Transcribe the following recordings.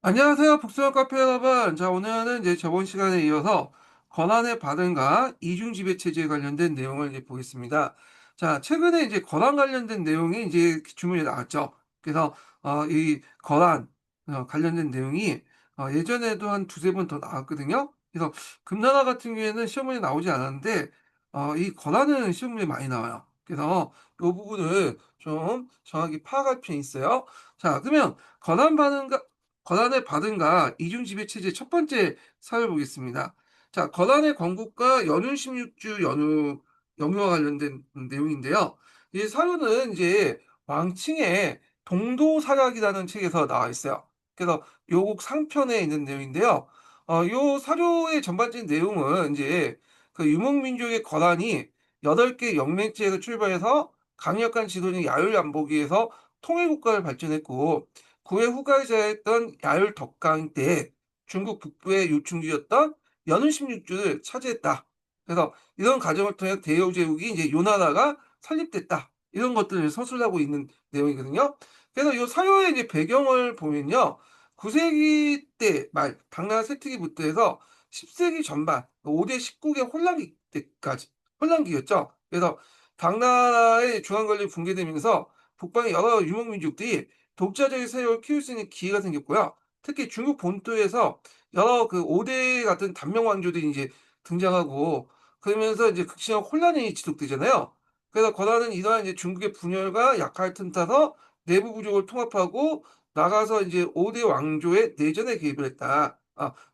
안녕하세요. 북수영 카페 여러분. 자, 오늘은 이제 저번 시간에 이어서 권한의 발행과 이중지배 체제에 관련된 내용을 이제 보겠습니다. 자, 최근에 이제 권한 관련된 내용이 이제 주문이 나왔죠. 그래서 이 권한 관련된 내용이 예전에도 한 두세 번 더 나왔거든요. 그래서 금나라 같은 경우에는 시험문에 나오지 않았는데 이 권한은 시험문에 많이 나와요. 그래서 이 부분을 좀 정확히 파악할 필요 있어요. 자, 그러면 권한을 받은가 이중지배체제 첫 번째 살펴보겠습니다. 자, 권한의 건국과 연운 16주 연유와 관련된 내용인데요. 이 사료는 이제 왕칭의 동도사략이라는 책에서 나와 있어요. 그래서 요곡 상편에 있는 내용인데요. 요 사료의 전반적인 내용은 이제 그 유목민족의 권한이 8개 영맹체에서 출발해서 강력한 지도자 야율안보기 위해서 통일국가를 발전했고, 구의 후가자였던 야율 덕강 때 중국 북부의 요충지였던 연운 16주를 차지했다. 그래서 이런 과정을 통해 대여 제국이 이제 요나라가 설립됐다. 이런 것들을 서술하고 있는 내용이거든요. 그래서 이 사료의 이제 배경을 보면요. 9세기 때 말 당나라 쇠퇴기부터 해서 10세기 전반 5대 19개 혼란기 때까지 혼란기였죠. 그래서 당나라의 중앙 권력이 붕괴되면서 북방의 여러 유목민족들이 독자적인 세력을 키울 수 있는 기회가 생겼고요. 특히 중국 본토에서 여러 그 5대 같은 단명 왕조들이 이제 등장하고, 그러면서 이제 극심한 혼란이 지속되잖아요. 그래서 권한은 이러한 이제 중국의 분열과 약화를 틈타서 내부 부족을 통합하고 나가서 이제 5대 왕조의 내전에 개입을 했다.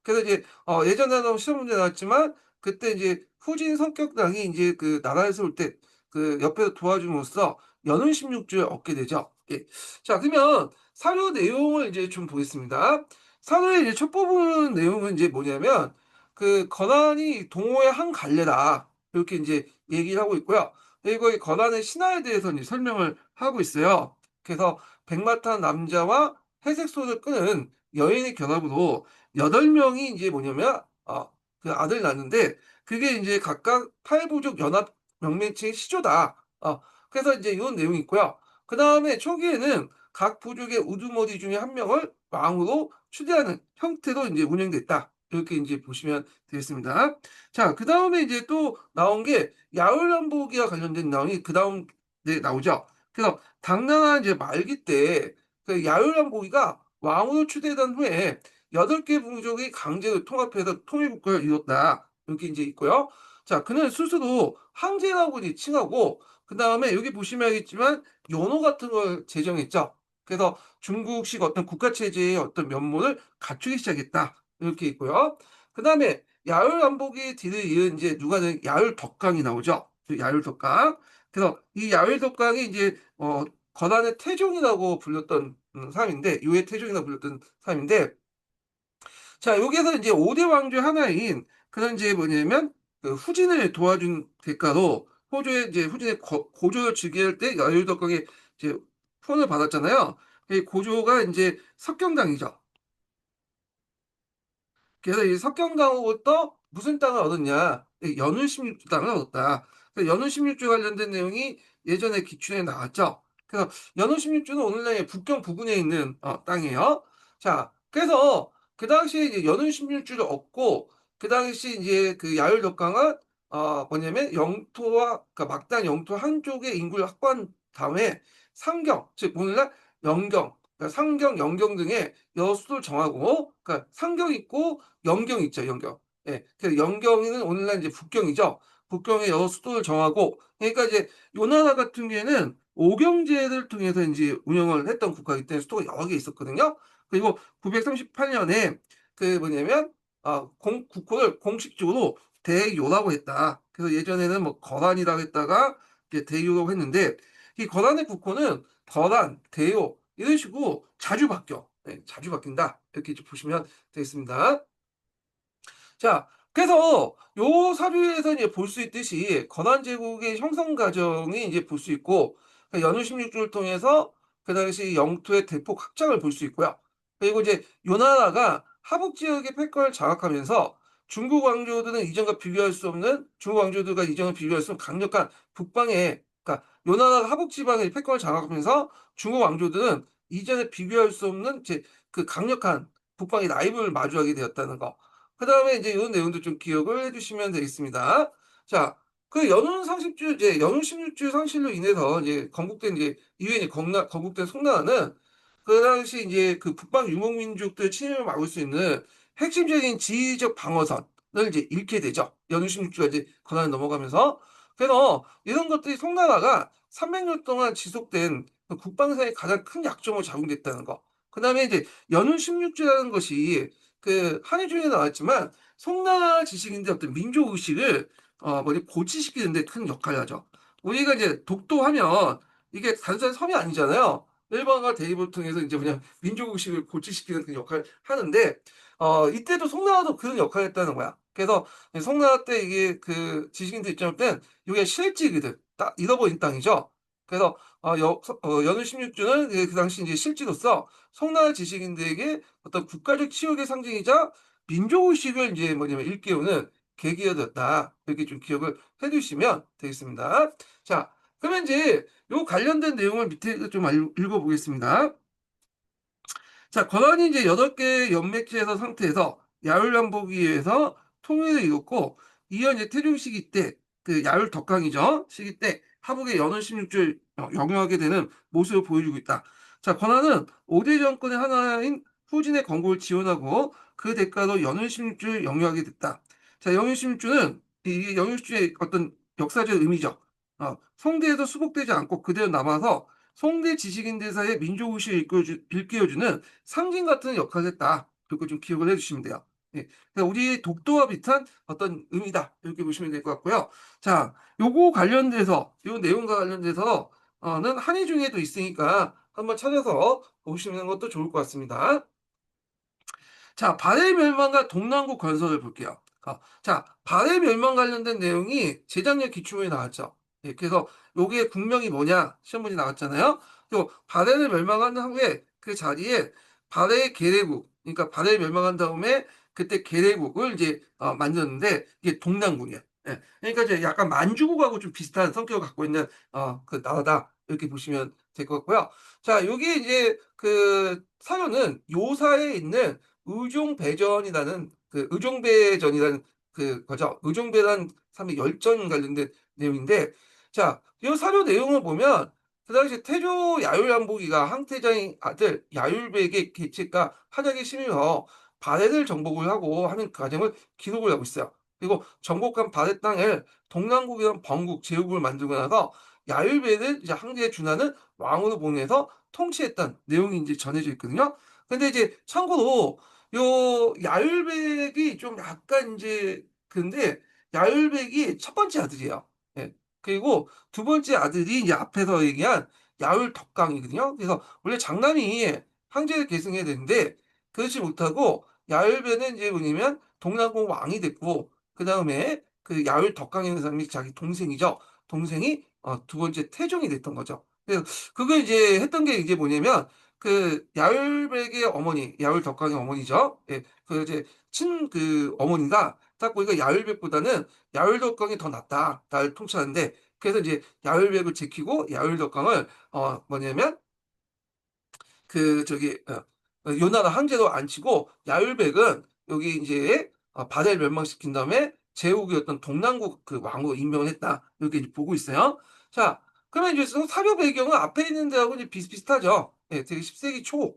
그래서 이제 예전에도 시험 문제 나왔지만 그때 이제 후진 성격당이 이제 그 나라를 세울 때 그 옆에서 도와줌으로써 연운 16주를 얻게 되죠. 예. 자, 그러면 사료 내용을 이제 좀 보겠습니다. 사료의 이제 첫 부분 내용은 이제 뭐냐면 그 건안이 동호의 한 갈래다. 이렇게 이제 얘기를 하고 있고요. 그리고 이 건안의 신화에 대해서 이제 설명을 하고 있어요. 그래서 백마탄 남자와 회색 소를 끄는 여인의 결합으로 8명이 이제 뭐냐면 그 아들 낳는데, 그게 이제 각각 팔부족 연합 명맹체의 시조다. 그래서 이제 이런 내용이 있고요. 그 다음에 초기에는 각 부족의 우두머리 중에 한 명을 왕으로 추대하는 형태로 이제 운영됐다. 이렇게 이제 보시면 되겠습니다. 자, 그 다음에 이제 또 나온 게 야울연보기와 관련된 내용이 그 다음 에 나오죠. 그래서 당나라 이제 말기 때 그 야울연보기가 왕으로 추대된 후에 8개 부족이 강제로 통합해서 통일국가를 이뤘다. 이렇게 이제 있고요. 자, 그는 스스로 황제라고 이제 칭하고, 그 다음에 여기 보시면 알겠지만 연호 같은 걸 제정했죠. 그래서 중국식 어떤 국가체제의 어떤 면모를 갖추기 시작했다. 이렇게 있고요. 그 다음에 야율안보기 뒤를 이은 이제 누가는 야율덕강이 나오죠. 그 야율덕강. 그래서 이 야율덕강이 이제 거란의 태종이라고 불렸던 사람인데, 유해 태종이라고 불렸던 사람인데, 자, 여기에서 이제 5대 왕 중 하나인 그런 이제 뭐냐면 그 후진을 도와준 대가로 호조의 이제 후진의 고조를 즉위할 때 야율덕강의 이제 후원을 받았잖아요. 이 고조가 이제 석경당이죠. 그래서 이 석경당으로부터 무슨 땅을 얻었냐? 이 연운 16주 땅을 얻었다. 그래서 연운 16주 관련된 내용이 예전에 기춘에 나왔죠. 그래서 연운 16주는 오늘날 북경 부근에 있는 땅이에요. 자, 그래서 그 당시에 이제 연운 16주를 얻고, 그 당시 이제 그 야율덕강은 뭐냐면 영토와 그러니까 막단 영토 한쪽의 인구를 확보한 다음에 상경, 즉 오늘날 영경, 그러니까 상경, 영경 등의 여수를 정하고, 그러니까 상경 있고 영경 있죠, 영경. 예. 그래서 영경이는 오늘날 이제 북경이죠. 북경의 여러 수도를 정하고, 그러니까 이제 요 나라 같은 경우에는 오경제를 통해서 이제 운영을 했던 국가이기 때문에 수도가 여러 개 있었거든요. 그리고 938년에 그 뭐냐면 국호를 공식적으로 대요라고 했다. 그래서 예전에는 뭐 거란이라고 했다가 이제 대요라고 했는데, 이 거란의 국호는 거란, 대요 이런 식으로 자주 바뀌어. 네, 자주 바뀐다. 이렇게 좀 보시면 되겠습니다. 자, 그래서 요 사료에서 이제 볼 수 있듯이 건한제국의 형성 과정이 이제 볼 수 있고, 연후 16주를 통해서 그 당시 영토의 대폭 확장을 볼 수 있고요. 그리고 이제 요 나라가 하북 지역의 패권을 장악하면서 중국 왕조들과 이전과 비교할 수 없는 강력한 북방의, 그러니까 요 나라가 하북 지방의 패권을 장악하면서 중국 왕조들은 이전에 비교할 수 없는 그 강력한 국방이 라이브를 마주하게 되었다는 거. 그다음에 이제 이런 내용도 좀 기억을 해 주시면 되겠습니다. 자, 그 연운 상십주 이제 연운 16주 상실로 인해서 이제 건국된 이제 이후에 이제 건국된 송나라는 그 당시 이제 그 북방 유목민족들 침입을 막을 수 있는 핵심적인 지휘적 방어선을 이제 잃게 되죠. 연운 16주가 이제 권한을 넘어가면서. 그래서 이런 것들이 송나라가 300년 동안 지속된 그 국방사의 가장 큰 약점으로 작용됐다는 거. 그다음에 이제 연운 16주라는 것이 그 한의중에 나왔지만 송나라 지식인들 어떤 민족 의식을 뭐지 고취시키는 데 큰 역할을 하죠. 우리가 이제 독도하면 이게 단순한 섬이 아니잖아요. 일본과 대립을 통해서 이제 그냥 민족 의식을 고취시키는 그 역할을 하는데 이때도 송나라도 그런 역할을 했다는 거야. 그래서 송나라 때 이게 그 지식인들 입장을 땐 이게 실지거든. 딱 잃어버린 땅이죠. 그래서 연운 16주는 그 당시 이제 실지로서 송나라 지식인들에게 어떤 국가적 치욕의 상징이자 민족의식을 이제 뭐냐면 일깨우는 계기가 됐다. 이렇게 좀 기억을 해 두시면 되겠습니다. 자, 그러면 이제 요 관련된 내용을 밑에 좀 읽어보겠습니다. 자, 권한이 이제 8개 연맥체에서 상태에서 야율왕복에 의해서 통일을 이뤘고, 이어 이제 태종 시기 때, 그 야율 덕강이죠. 시기 때 하북의 연원 16주를 영유하게 되는 모습을 보여주고 있다. 자, 권한은 5대 정권의 하나인 후진의 건국을 지원하고 그 대가로 연원 16주를 영유하게 됐다. 자, 연원 16주는 이 연원 16주의 어떤 역사적 의미죠. 성대에서 수복되지 않고 그대로 남아서 송대 지식인들 사이의 민족의식을 일깨워주는 상징 같은 역할을 했다. 이렇게 좀 기억을 해주시면 돼요. 예. 그러니까 우리 독도와 비슷한 어떤 의미다. 이렇게 보시면 될 것 같고요. 자, 요거 관련돼서, 요 내용과 관련돼서, 는 한의 중에도 있으니까 한번 찾아서 보시는 것도 좋을 것 같습니다. 자, 발해 멸망과 동남국 건설을 볼게요. 자, 발해 멸망 관련된 내용이 재작년 기출문에 나왔죠. 예, 그래서 요게 국명이 뭐냐 시험 문제 나왔잖아요. 요 발해를 멸망한 후에 그 자리에 발해 계례국, 그러니까 발해 멸망한 다음에 그때 계례국을 이제 만들었는데 이게 동남국이에요. 예, 그러니까 이제 약간 만주국하고 좀 비슷한 성격을 갖고 있는 그 나라다 이렇게 보시면 될 것 같고요. 자, 여기 이제 그 사료는 요사에 있는 의종배전이라는 그 의종배전이라는 그 거죠. 의종배라는 사람의 열전 관련된 내용인데 자, 이 사료 내용을 보면 그 당시 태조 야율안보기가 항태자의 아들 야율백의 계책과 한약에 심의어 발해를 정복을 하고 하는 과정을 기록을 하고 있어요. 그리고 정복한 발해 땅을 동남국이란 번국 제국을 만들고 나서 야율백을 이제 항제에 준하는 왕으로 보내서 통치했던 내용이 이제 전해져 있거든요. 근데 이제 참고로 요 야율백이 좀 약간 이제 근데 야율백이 첫 번째 아들이에요. 예. 그리고 두 번째 아들이 이제 앞에서 얘기한 야율덕강이거든요. 그래서 원래 장남이 황제를 계승해야 되는데 그렇지 못하고 야율배는 이제 뭐냐면 동남공 왕이 됐고 그 다음에 그 야율덕강이라는 사람이 자기 동생이죠. 동생이 두 번째 태종이 됐던 거죠. 그래서 그거 이제 했던 게 이제 뭐냐면 그 야율백의 어머니, 야율덕강의 어머니죠. 예, 그 이제 친 그 어머니가 딱 보니까 야율백보다는 야율덕강이 더 낫다. 나를 통치하는데 그래서 이제 야율백을 지키고 야율덕강을 뭐냐면 그 저기 요나라 황제도 안 치고 야율백은 여기 이제 바다를 멸망시킨 다음에 제국의 어떤 동남국 그 왕으로 임명을 했다. 이렇게 이제 보고 있어요. 자, 그러면 이제 사료 배경은 앞에 있는 데하고 이제 비슷비슷하죠. 예, 되게 10세기 초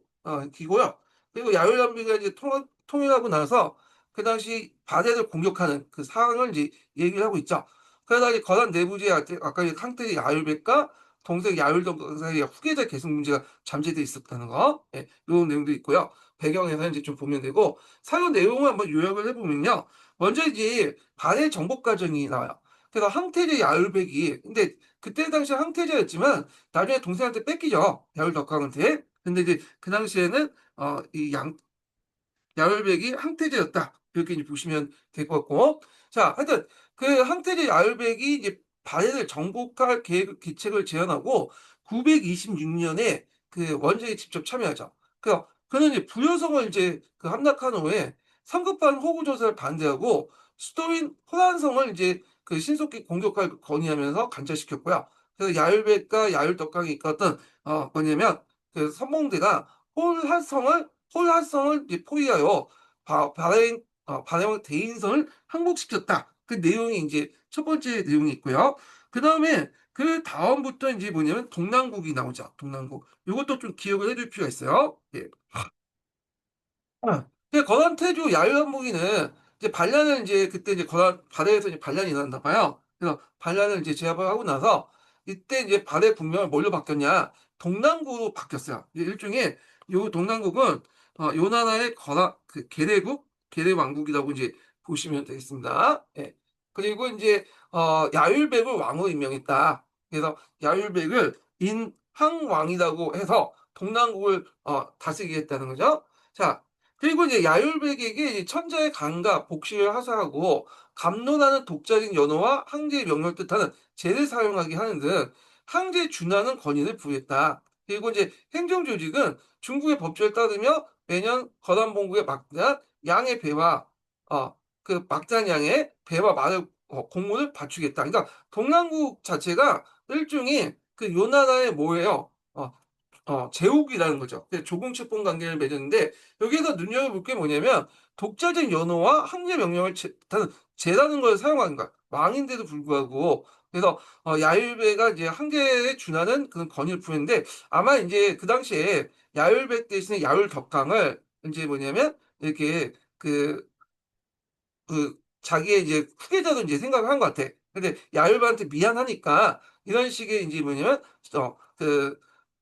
기고요. 그리고 야율단비가 이제 통일하고 나서 그 당시 바다를 공격하는 그 상황을 이제 얘기를 하고 있죠. 그러다 이제 거란 내부지에 아까 항태의 야율백과 동생 야율동 사이에 후계자 계승 문제가 잠재돼 있었다는 거, 예, 이런 내용도 있고요. 배경에서 이제 좀 보면 되고 사연 내용을 한번 요약을 해보면요. 먼저 이제 발해 정복 과정이 나와요. 그래서 항태제 야율백이 근데 그때 당시 항태제였지만 나중에 동생한테 뺏기죠. 야율덕강한테. 근데 이제 그 당시에는 이양 야율백이 항태제였다. 이렇게 이제 보시면 될 것 같고. 자, 하여튼 그 항태제 야율백이 이제 발해를 정복할 계책을 제안하고 926년에 그 원정에 직접 참여하죠. 그는 이제 부여성을 이제 그 함락한 후에 성급한 호구 조사를 반대하고 수도인 호란성을 이제 그 신속히 공격할 건의하면서 간절시켰고요. 그래서 야율백과 야율덕강이 이끌었던 뭐냐면 그 선봉대가 홀한성을 혼란성을 이제 포위하여 발해왕 대인선을 항복시켰다. 그 내용이 이제 첫 번째 내용이 있고요. 그다음에 그다음부터 이제 뭐냐면 동남국이 나오죠. 동남국. 요것도 좀 기억을 해둘 필요가 있어요. 예. 건한태조 야유한무기는 이제 반란을 이제 그때 이제 건한 발해에서 이제 반란이 일어났나 봐요. 그래서 반란을 이제 제압을 하고 나서 이때 이제 발해 국명을 뭘로 바뀌었냐? 동남국으로 바뀌었어요. 일종의 요 동남국은 요 나라의 건한 그 계례 왕국이라고 이제 보시면 되겠습니다. 예. 그리고 이제 야율백을 왕으로 임명했다. 그래서 야율백을 인항왕이라고 해서 동남국을 다스리게 했다는 거죠. 자, 그리고 이제 야율백에게 이제 천자의 강과 복식을 하사하고 감론하는 독자적 연호와 항제의 명령을 뜻하는 제를 사용하게 하는 등 항제에 준하는 권위를 부여했다. 그리고 이제 행정조직은 중국의 법조에 따르며 매년 거란봉국의 막대한 양의 배와 그 막대한 양의 배와 말을 공무를 바치겠다. 그러니까 동남국 자체가 일종의 그 요 나라의 뭐예요? 제국이라는 거죠. 조공채권 관계를 맺었는데 여기에서 눈여겨볼 게 뭐냐면 독자적 연호와 항제 명령을 제라는 걸 사용하는 거야. 왕인데도 불구하고. 그래서 야율배가 이제 항제에 준하는 그런 권위를 부였는데 아마 이제 그 당시에 야율배 대신에 야율덕강을 이제 뭐냐면 이렇게 자기의 이제 후계자도 이제 생각을 한 것 같아. 근데 야율배한테 미안하니까 이런 식의 이제 뭐냐면 어, 그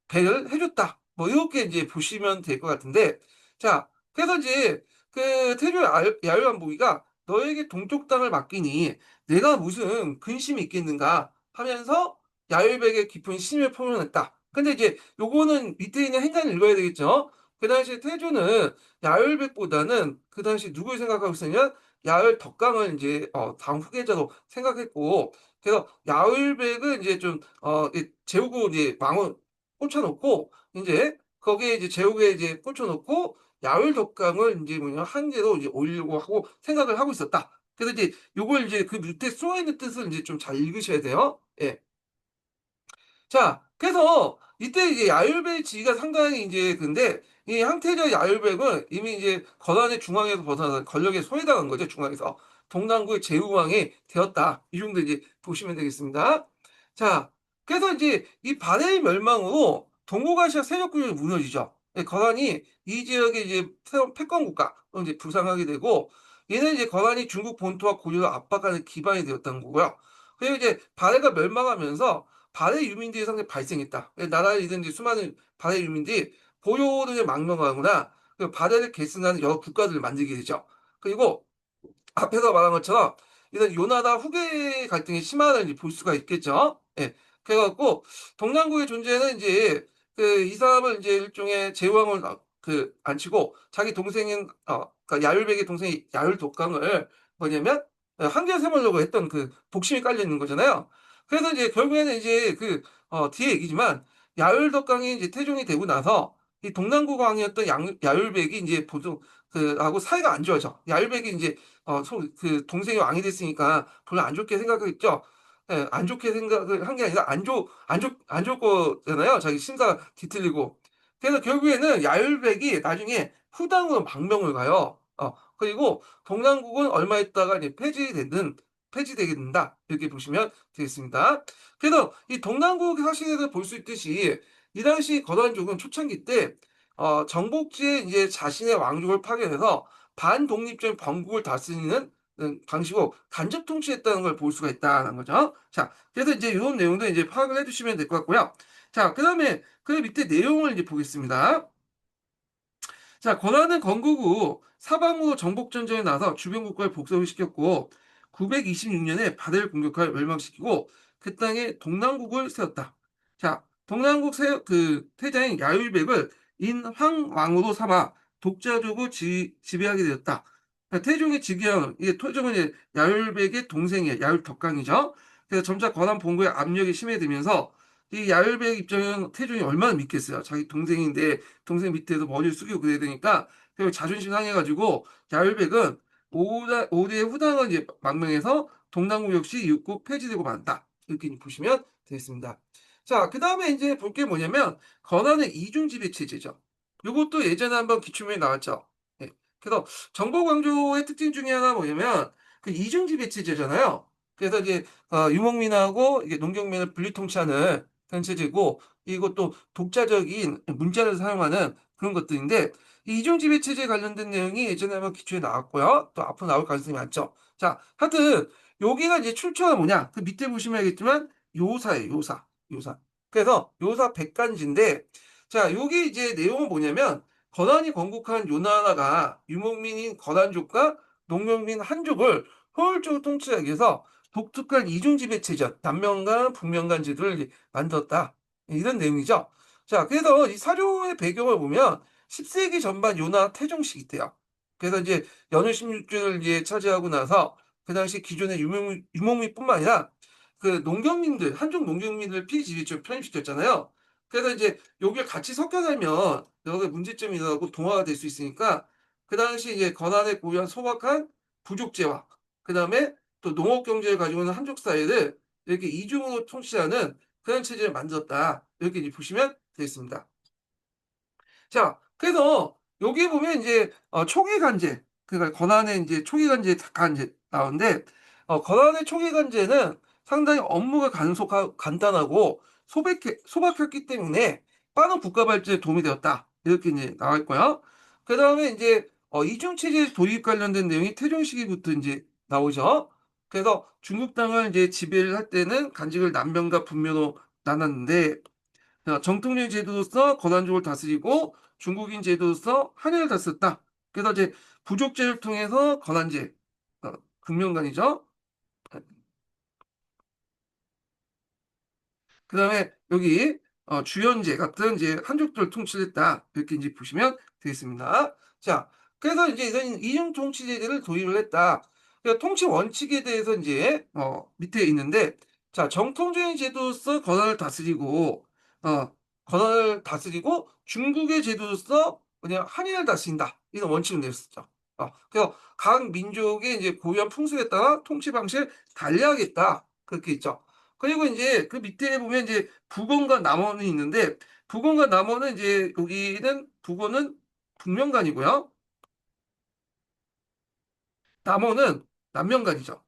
배를 해줬다. 뭐 이렇게 이제 보시면 될 것 같은데, 자, 그래서 이제 그 태조 야율왕보기가 너에게 동쪽 땅을 맡기니 내가 무슨 근심이 있겠는가 하면서 야율백의 깊은 신임을 표명했다. 근데 이제 요거는 밑에 있는 행간을 읽어야 되겠죠. 그 당시 태조는 야율백보다는 그 당시 누굴 생각하고 있었냐? 야율 덕강을 이제 다음 후계자로 생각했고, 그래서 야율백은 이제 좀 제후고 이제 망을 꽂혀놓고 이제 거기에 이제 제국에 이제 꽂혀놓고 야율 덕강을 이제 뭐냐 한계로 이제 올리려고 하고 생각을 하고 있었다. 그래서 이제 요걸 이제 그 밑에 쏘여 있는 뜻을 이제 좀 잘 읽으셔야 돼요. 예. 자, 그래서 이때 이제 야율배의 지위가 상당히 이제 근데 이 항태자 야율백은 이미 이제 거란의 중앙에서 벗어나서 권력에 소외당한 거죠. 중앙에서 동남구의 제후왕이 되었다. 이 정도 이제 보시면 되겠습니다. 자, 그래서 이제 이 발해의 멸망으로 동북아시아 세력군이 무너지죠. 예, 거란이 이 지역의 이제 새로운 패권 국가 이제 부상하게 되고 얘는 이제 거란이 중국 본토와 고려를 압박하는 기반이 되었다는 거고요. 그리고 이제 발해가 멸망하면서 발해 유민들이 상당히 발생했다. 나라에 있는 이제 수많은 발해 유민들이 고려를 망명하거나 그 발해를 계승하는 여러 국가들을 만들게 되죠. 그리고 앞에서 말한 것처럼 이런 요나다 후계 갈등이 심화를 이제 볼 수가 있겠죠. 예. 그래갖고 동남국의 존재는 이제 이 사람을 이제 일종의 제왕을 앉히고 자기 동생인 그러니까 야율백의 동생이 야율독강을 뭐냐면 한계를 세우려고 했던 그 복심이 깔려 있는 거잖아요. 그래서 이제 결국에는 이제 뒤에 얘기지만 야율덕강이 이제 태종이 되고 나서 이 동남국 왕이었던 야율백이 이제 보통 하고 사이가 안 좋아져. 야율백이 이제 동생이 왕이 됐으니까 별로 안 좋게 생각했죠. 예, 안 좋게 생각을 한 게 아니라 안 좋을 거잖아요. 자기 심사가 뒤틀리고. 그래서 결국에는 야율백이 나중에 후당으로 망명을 가요. 그리고 동남국은 얼마 있다가 이제 폐지되게 된다. 이렇게 보시면 되겠습니다. 그래서 이 동남국 사실에서 볼 수 있듯이 이 당시 거란족은 초창기 때 정복지에 이제 자신의 왕족을 파견해서 반독립적인 번국을 다스리는 방식으로 간접 통치했다는 걸 볼 수가 있다는 거죠. 자, 그래서 이제 이런 내용도 이제 파악을 해주시면 될 것 같고요. 자, 그다음에 그 밑에 내용을 이제 보겠습니다. 자, 권한은 건국 후 사방으로 정복전쟁에 나서 주변 국가를 복속을 시켰고 926년에 바다를 공격하여 멸망시키고 그 땅에 동남국을 세웠다. 자, 동남국 태자인 야율백을 인황왕으로 삼아 독자적으로 지배하게 되었다. 그러니까 태종의 즉위한 이게 태종은 이제 야율백의 동생이에요. 야율덕강이죠. 그래서 점차 권한 본국의 압력이 심해지면서 이 야율백 입장은 태종이 얼마나 믿겠어요. 자기 동생인데 동생 밑에서 머리를 숙이고 그래야 되니까 그 자존심 상해가지고 야율백은 오대의 후당을 이제 망명해서 동남국 역시 육국 폐지되고 만다. 이렇게 보시면 되겠습니다. 자, 그 다음에 이제 볼 게 뭐냐면 권한의 이중지배 체제죠. 요것도 예전에 한번 기출문제 나왔죠. 예. 그래서 정보 강조의 특징 중에 하나가 뭐냐면 그 이중 지배체제잖아요. 그래서 이제 유목민하고 이게 농경민을 분리 통치하는 그런 체제고, 이것도 독자적인 문자를 사용하는 그런 것들인데, 이 이중 지배체제 관련된 내용이 예전에 한번 기출에 나왔고요. 또 앞으로 나올 가능성이 많죠. 자, 하여튼 여기가 이제 출처가 뭐냐? 그 밑에 보시면 알겠지만 요사예요. 요사. 요사. 그래서 요사 백간지인데, 자, 요게 이제 내용은 뭐냐면 권한이 건국한 요나라가 유목민인 거란족과 농경민 한족을 효율적으로 통치하기 위해서 독특한 이중지배체제, 남명간, 북명간 제도를 이제 만들었다. 이런 내용이죠. 자, 그래서 이 사료의 배경을 보면 10세기 전반 요나 태종시기 때요. 그래서 이제 연후 16주를 이제 차지하고 나서 그 당시 기존의 유목민뿐만 아니라 그 농경민들, 한족 농경민들 피지배체로 편입시켰잖아요. 그래서 이제 요게 같이 섞여 살면 여기 문제점이 일어나고 동화가 될 수 있으니까, 그 당시 이제 권한에 고유한 소박한 부족제와 그다음에 또 농업 경제를 가지고 있는 한족 사회를 이렇게 이중으로 통치하는 그런 체제를 만들었다. 이렇게 이제 보시면 되겠습니다. 자, 그래서 여기 보면 이제 초기 간제, 그러니까 권한의 이제 초기 간제, 간제 나오는데, 권한의 초기 간제는 상당히 업무가 간단하고 소박했기 때문에 빠른 국가 발전에 도움이 되었다. 이렇게 이제 나와 있고요. 그 다음에 이제 이중 체제 도입 관련된 내용이 태종 시기부터 이제 나오죠. 그래서 중국 땅을 이제 지배를 할 때는 간직을 남변과 북면으로 나눴는데, 정통령 제도로서 거란족을 다스리고 중국인 제도로서 한해를 다스렸다. 그래서 이제 부족제를 통해서 거란제, 어, 극명간이죠. 그다음에 여기 주연제 같은 이제 한족들을 통치했다. 이렇게 이제 보시면 되겠습니다. 자, 그래서 이제 이런 이중 통치제를 도입을 했다. 그러니까 통치 원칙에 대해서 이제 밑에 있는데, 자, 정통적인 제도로서 권한을 다스리고 중국의 제도로서 그냥 한인을 다스린다. 이런 원칙을 내었었죠. 그래서 각 민족의 이제 고유한 풍습에 따라 통치 방식을 달리하겠다. 그렇게 있죠. 그리고 이제 그 밑에 보면 이제 북원과 남원이 있는데, 북원과 남원은 이제 여기는 북원은 북명간이고요. 남원은 남명간이죠.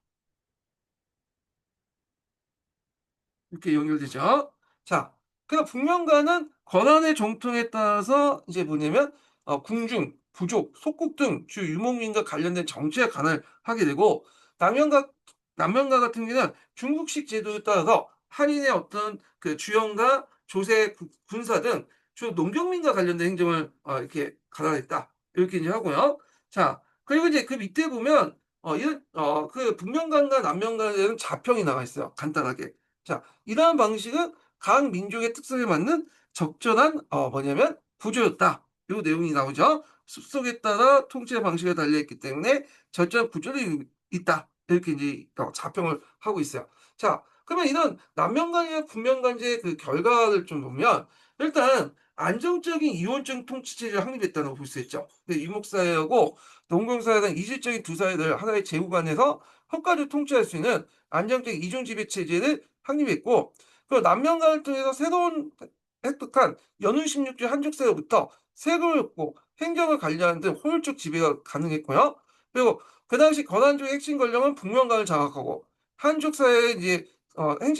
이렇게 연결되죠. 자, 그래서 북명가는 권한의 정통에 따라서 이제 뭐냐면 궁중, 부족, 속국 등 주 유목민과 관련된 정치에 관할 하게 되고, 남명가 남명가 같은 경우는 중국식 제도에 따라서 한인의 어떤 그 주영과 조세, 군사 등 주 농경민과 관련된 행정을 이렇게 관할했다. 이렇게 이제 하고요. 자, 그리고 이제 그 밑에 보면 이런 그 북명간과 남명간에는 자평이 나와 있어요. 간단하게. 자, 이러한 방식은 각 민족의 특성에 맞는 적절한 뭐냐면 구조였다. 요 내용이 나오죠. 습속에 따라 통치의 방식이 달려있기 때문에 적절한 구조를 있다. 이렇게 이제 자평을 하고 있어요. 자, 그러면 이런 남명간이나 북명간제의 그 결과를 좀 보면, 일단 안정적인 이원적 통치 체제를 확립했다고 볼 수 있죠. 유목사회하고 농경사회는 이질적인 두 사회를 하나의 제국안에서 효과적으로 통치할 수 있는 안정적인 이중 지배 체제를 확립했고, 그 남명간을 통해서 새로운 획득한 연운 16주 한족세로부터 세금을 걷고 행정을 관리하는 등 효율적 지배가 가능했고요. 그리고 그 당시 권한족의 핵심 권력은 북명간을 장악하고, 한족 사회의 이제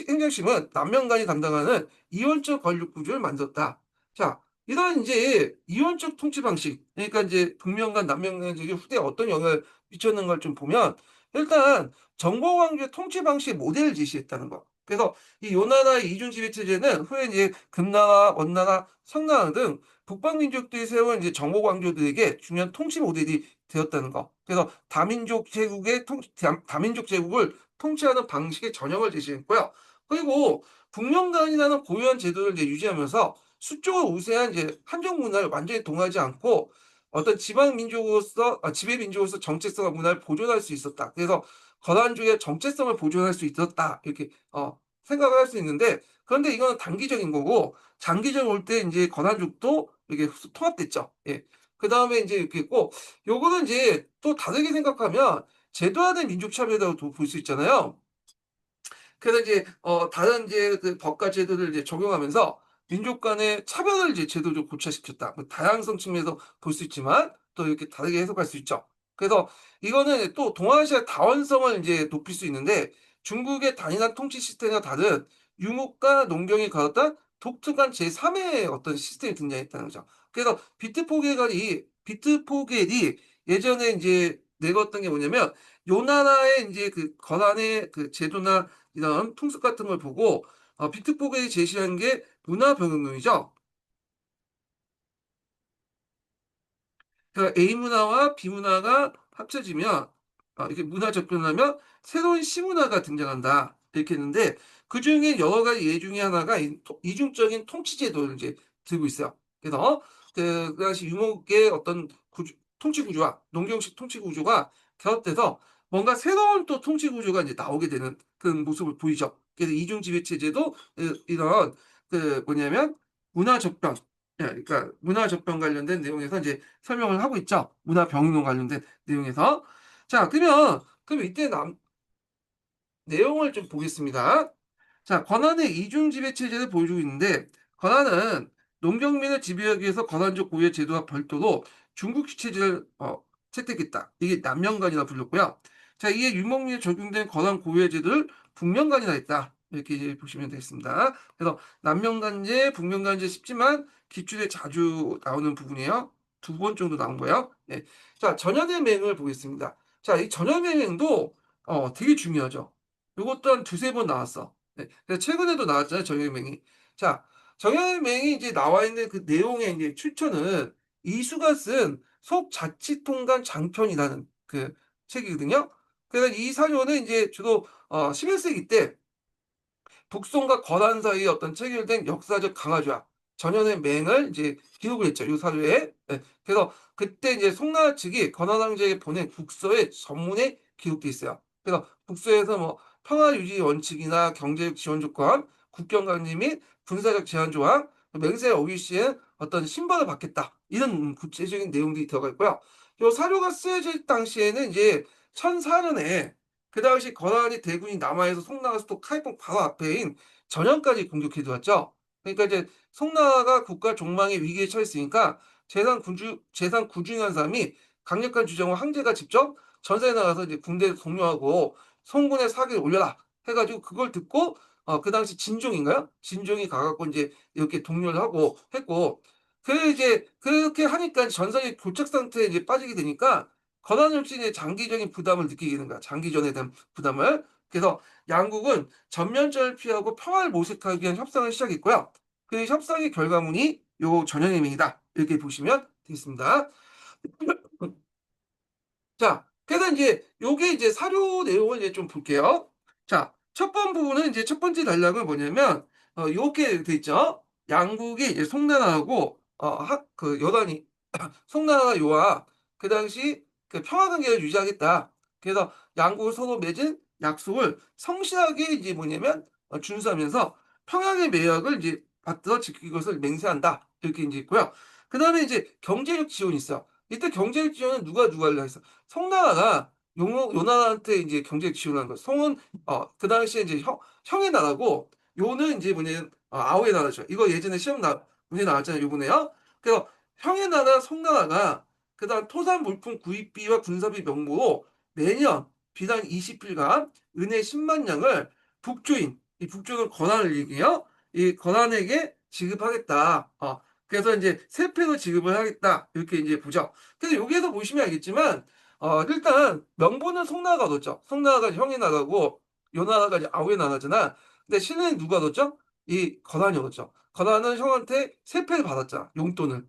행정심은 남명간이 담당하는 이원적 권력 구조를 만들었다. 자, 이런 이제 이원적 통치 방식, 그러니까 이제 북명간, 남명간 이 후대에 어떤 영향을 미쳤는 걸 좀 보면, 일단 정보 강조의 통치 방식 모델을 제시했다는 거. 그래서 이 요나라의 이중 지배 체제는 후에 이제 금나라, 원나라, 청나라 등 북방 민족들이 세운 이제 정보 강조들에게 중요한 통치 모델이 되었다는 거. 그래서 다민족 제국을 통치하는 방식의 전형을 제시했고요. 그리고 북명간이라는 고유한 제도를 이제 유지하면서 수적으로 우세한 이제 한족 문화를 완전히 동하지 않고 어떤 지배 민족으로서 정체성과 문화를 보존할 수 있었다. 그래서 거란족의 정체성을 보존할 수 있었다. 이렇게 생각을 할 수 있는데, 그런데 이거는 단기적인 거고, 장기적으로 올 때 이제 거란족도 이게 통합됐죠. 예. 그 다음에 이제 이렇게 있고, 요거는 이제 또 다르게 생각하면 제도화된 민족 차별이라고 볼 수 있잖아요. 그래서 이제 다른 이제 그 법과 제도를 이제 적용하면서 민족 간의 차별을 이제 제도적으로 고착시켰다. 뭐 다양성 측면에서 볼 수 있지만 또 이렇게 다르게 해석할 수 있죠. 그래서 이거는 또 동아시아 다원성을 이제 높일 수 있는데 중국의 단일한 통치 시스템과 다른 유목과 농경이 가졌던 독특한 제3의 어떤 시스템이 등장했다는 거죠. 그래서 비트포겔이 예전에 이제 내걸었던 게 뭐냐면 요 나라의 이제 그 권한의 그 제도나 이런 풍습 같은 걸 보고 비트포겔이 제시한 게 문화 병역론이죠. 그러니까 A 문화와 B 문화가 합쳐지면 이렇게 문화 접근하면 새로운 시문화가 등장한다. 이렇게 했는데 그중에 여러 가지 예 중에 하나가 이중적인 통치 제도를 이제 들고 있어요. 그래서 그 당시 유목의 어떤 통치 구조와 농경식 통치 구조가 결합돼서 뭔가 새로운 또 통치 구조가 이제 나오게 되는 그런 모습을 보이죠. 그래서 이중 지배 체제도 이런 그 뭐냐면 문화 접변 그러니까 문화 접변 관련된 내용에서 이제 설명을 하고 있죠. 문화 병용 관련된 내용에서. 자, 그러면 이때 내용을 좀 보겠습니다. 자, 권한의 이중 지배 체제를 보여주고 있는데 권한은 농경민을 지배하기 위해서 권한적 고유의 제도와 별도로 중국식 체제를 채택했다. 이게 남명간이라 불렸고요. 자, 이에 유목민에 적용된 권한 고유의 제도를 북명간이라 했다. 이렇게 이제 보시면 되겠습니다. 그래서 남명간제, 북명간제 쉽지만 기출에 자주 나오는 부분이에요. 두 번 정도 나온 거예요. 네. 자, 전염의 맹을 보겠습니다. 자, 이 전염의 맹도 되게 중요하죠. 요것도 한 두세 번 나왔어. 네. 그래서 최근에도 나왔잖아요, 정현맹이. 자, 정현맹이 이제 나와 있는 그 내용의 이제 출처는 이수가 쓴 속자치통관 장편이라는 그 책이거든요. 그래서 이 사료는 이제 주로 11세기 때 북송과 거란 사이의 어떤 체결된 역사적 강화조약 전현의 맹을 이제 기록을 했죠. 이 사료에. 예. 그래서 그때 이제 송나라 측이 건환 황제에게 보낸 국서에 전문에 기록돼 있어요. 그래서 국서에서 뭐 평화 유지 원칙이나 경제적 지원 조건, 국경 관리 및 군사적 제한 조항, 맹세를 어길 시에 어떤 신벌을 받겠다. 이런 구체적인 내용들이 들어가 있고요. 이 사료가 쓰여질 당시에는 이제 1004년에 그 당시 건한이 대군이 남하에서 송나라 수도 카이퐁 바로 앞에인 전현까지 공격해 들어왔죠. 그러니까 이제 송나라가 국가 종망의 위기에 처했으니까 재산 구중한 사람이 강력한 주장을 황제가 직접 전세에 나가서 이제 군대를 독려하고 송군의 사기를 올려라 해가지고 그걸 듣고 그 당시 진종인가요? 진종이 가갖고 이제 이렇게 독려를 하고 했고 그 이제 그렇게 하니까 전선이 교착 상태에 이제 빠지게 되니까 건한 혁신의 장기적인 부담을 느끼게 되는 거야. 장기전에 대한 부담을. 그래서 양국은 전면전을 피하고 평화를 모색하기 위한 협상을 시작했고요. 그 협상의 결과물이 요 전형해명이다. 이렇게 보시면 되겠습니다. 자, 그래서 이제 요게 이제 사료 내용을 이제 좀 볼게요. 자, 첫 번 부분은 이제 첫 번째 단락은 뭐냐면 요렇게 돼 있죠. 양국이 이제 송나라하고 그 여단이 송나라가 요하 그 당시 그 평화 관계를 유지하겠다. 그래서 양국을 서로 맺은 약속을 성실하게 이제 뭐냐면 준수하면서 평양의 매약을 이제 받들어 지킬 것을 맹세한다. 이렇게 이제 있고요. 그다음에 이제 경제력 지원이 있어. 이때 경제력 지원은 누가 했어? 송나라가 요나라한테 이제 경제력 지원하는 거. 송은 그 당시에 이제 형의 나라고 요는 이제 뭐냐면 아우의 나라죠. 이거 예전에 시험 문제 나왔잖아요. 요번에요. 그래서 형의 나라 송나라가 그다음 토산 물품 구입비와 군사비 명목으로 매년 비단 20필간 은혜 10만 냥을 이 북조는 권한을 얘기해요. 이 권한에게 지급하겠다. 그래서 이제 세패로 지급을 하겠다. 이렇게 이제 보죠. 그래서 여기에서 보시면 알겠지만 일단 명분은 송나라가 얻었죠. 송나라가 형의 나라고 요 나라가 이제 아우의 나라잖아. 근데 신은 누가 얻었죠? 이 권한이 얻었죠. 권한은 형한테 세패를 받았잖아. 용돈을.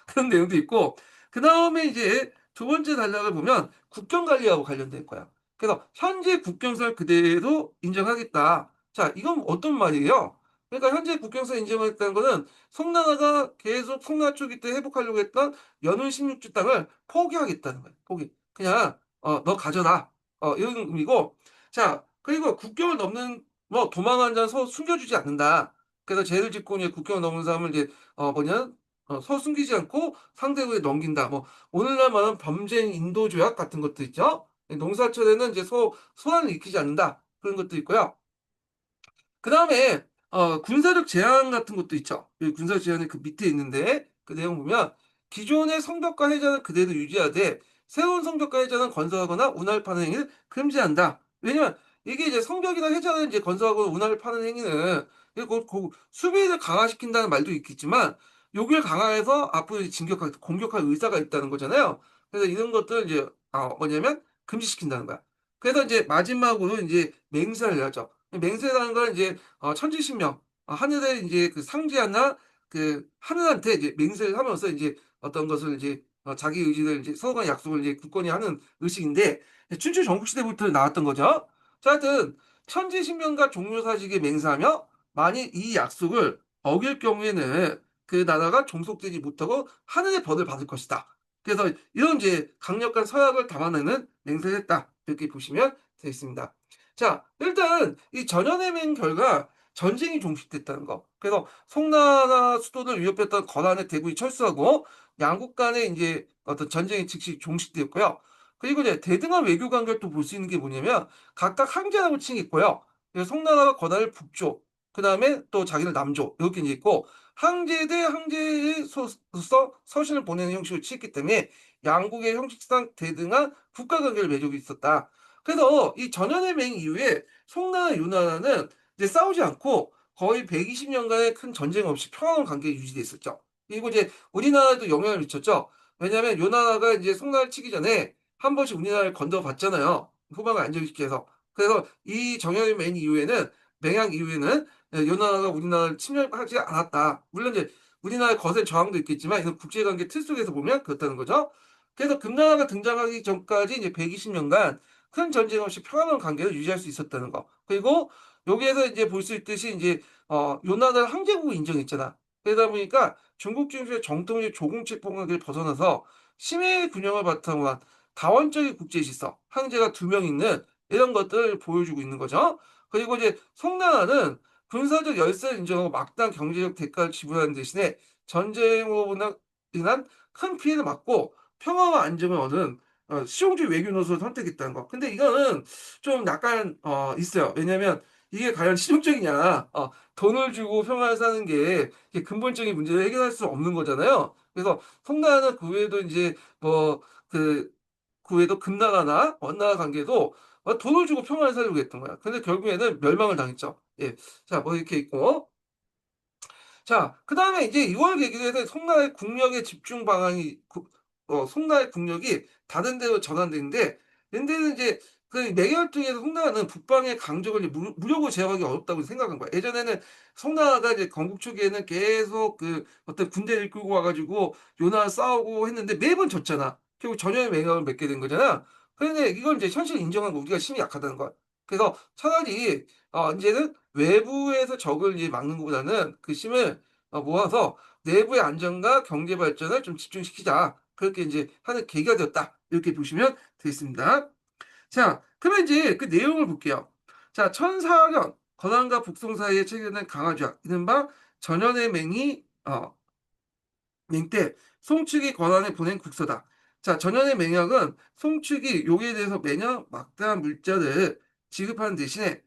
그런 내용도 있고 그 다음에 이제 두 번째 단락을 보면 국경 관리하고 관련된 거야. 그래서 현재 국경선을 그대로 인정하겠다. 자, 이건 어떤 말이에요? 그러니까 현재 국경선 인정하겠다는 거는 송나라가 계속 송나라 초기 때 회복하려고 했던 연운 16주 땅을 포기하겠다는 거예요. 포기. 그냥 너 가져라. 이런 의미고. 자, 그리고 국경을 넘는 뭐 도망한 자는 서로 숨겨주지 않는다. 그래서 죄를 짓고 이제 국경을 넘는 사람을 이제 뭐냐 서로 숨기지 않고 상대국에 넘긴다. 뭐 오늘날 말하는 범죄인 인도 조약 같은 것도 있죠. 농사철에는 이제 소란을 일으키지 않는다. 그런 것도 있고요. 그 다음에 군사적 제한 같은 것도 있죠. 그 군사적 제한이 그 밑에 있는데 그 내용 보면 기존의 성벽과 해전은 그대로 유지하되 새로운 성벽과 해전은 건설하거나 운하를 파는 행위를 금지한다. 왜냐면 이게 이제 성벽이나 해전을 이제 건설하거나 운하를 파는 행위는 그 수비를 강화시킨다는 말도 있겠지만 여기를 강화해서 앞으로 이제 진격할 공격할 의사가 있다는 거잖아요. 그래서 이런 것들을 이제 뭐냐면 금지시킨다는 거야. 그래서 이제 마지막으로 이제 맹세를 하죠. 맹세라는 건 이제 천지신명 하늘에 이제 그 상제하나 그 하늘한테 이제 맹세를 하면서 이제 어떤 것을 이제 자기 의지를 이제 서로 간 약속을 이제 굳건히 하는 의식인데 춘추 전국시대부터 나왔던 거죠. 자, 하여튼 천지신명과 종묘사직에 맹세하며 만일 이 약속을 어길 경우에는 그 나라가 종속되지 못하고 하늘의 벌을 받을 것이다. 그래서 이런 이제 강력한 서약을 담아내는 맹세를 했다. 이렇게 보시면 되겠습니다. 자, 일단 이 전연해맹 결과 전쟁이 종식됐다는 거. 그래서 송나라 수도를 위협했던 거란의 대군이 철수하고 양국 간의 이제 어떤 전쟁이 즉시 종식되었고요. 그리고 이제 대등한 외교 관계를 또 볼 수 있는 게 뭐냐면 각각 항제라고 칭했고요. 그래서 송나라가 거란을 북조, 그 다음에 또 자기를 남조 이렇게 이제 있고 항제 대 항제로서 서신을 보내는 형식으로 취했기 때문에 양국의 형식상 대등한 국가 관계를 맺고 있었다. 그래서 이 전연의 맹 이후에 송나라 유나라는 이제 싸우지 않고 거의 120년간의 큰 전쟁 없이 평화로운 관계가 유지됐었죠. 그리고 이제 우리나라도 영향을 미쳤죠. 왜냐하면 요나라가 이제 송나라를 치기 전에 한 번씩 우리나라를 건너봤잖아요. 후방을 안정시켜서. 그래서 이 정연의 맹 이후에는 맹약 이후에는 요나라가 우리나라를 침략하지 않았다. 물론 이제 우리나라의 거센 저항도 있겠지만 이건 국제관계 틀 속에서 보면 그렇다는 거죠. 그래서 금나라가 등장하기 전까지 이제 120년간 큰 전쟁 없이 평화로운 관계를 유지할 수 있었다는 거. 그리고 여기에서 이제 볼 수 있듯이 이제 요나라를 항제국을 인정했잖아. 그러다 보니까 중국 중에서 정통적 조공책 폭력을 벗어나서 심해 균형을 바탕으로 한 다원적인 국제 질서, 항제가 두 명 있는 이런 것들을 보여주고 있는 거죠. 그리고 이제 송나라는 군사적 열세를 인정하고 막대한 경제적 대가를 지불하는 대신에 전쟁으로 인한 큰 피해를 막고 평화와 안정을 얻는 실용주의 외교 노선을 선택했다는 거. 근데 이거는 좀 약간 있어요. 왜냐면 이게 과연 실용적이냐. 돈을 주고 평화를 사는 게 이게 근본적인 문제를 해결할 수 없는 거잖아요. 그래서 송나라는 그 외에도 이제 뭐 그 외에도 금나라나 원나라 관계도 돈을 주고 평화를 살려고 했던 거야. 근데 결국에는 멸망을 당했죠. 예. 자, 뭐 이렇게 있고. 자, 그다음에 이제 이걸 계기로 해서 송나라의 국력의 집중 방향이 송나라의 국력이 다른 데로 전환되는데 근데는 이제 그 매결등에서 송나라는 북방의 강적을 이제 무력으로 제어하기 어렵다고 생각한 거야. 예전에는 송나라가 이제 건국 초기에는 계속 그 어떤 군대를 이끌고 와가지고 요나라 싸우고 했는데 매번 졌잖아. 결국 전형의 매각을 맺게 된 거잖아. 그런데 이걸 이제 현실 인정하고 우리가 힘이 약하다는 거야. 그래서 차라리 이제는 외부에서 적을 이제 막는 것보다는 그 힘을 모아서 내부의 안정과 경제 발전을 좀 집중시키자. 그렇게 이제 하는 계기가 되었다. 이렇게 보시면 되겠습니다. 자, 그러면 이제 그 내용을 볼게요. 자, 1004년 건왕과 북송 사이에 체결된 강화조약, 이른바 전연의 맹이 맹때 송축이 권한에 보낸 국서다. 자, 전연의 맹약은 송축이 요기에 대해서 매년 막대한 물자를 지급하는 대신에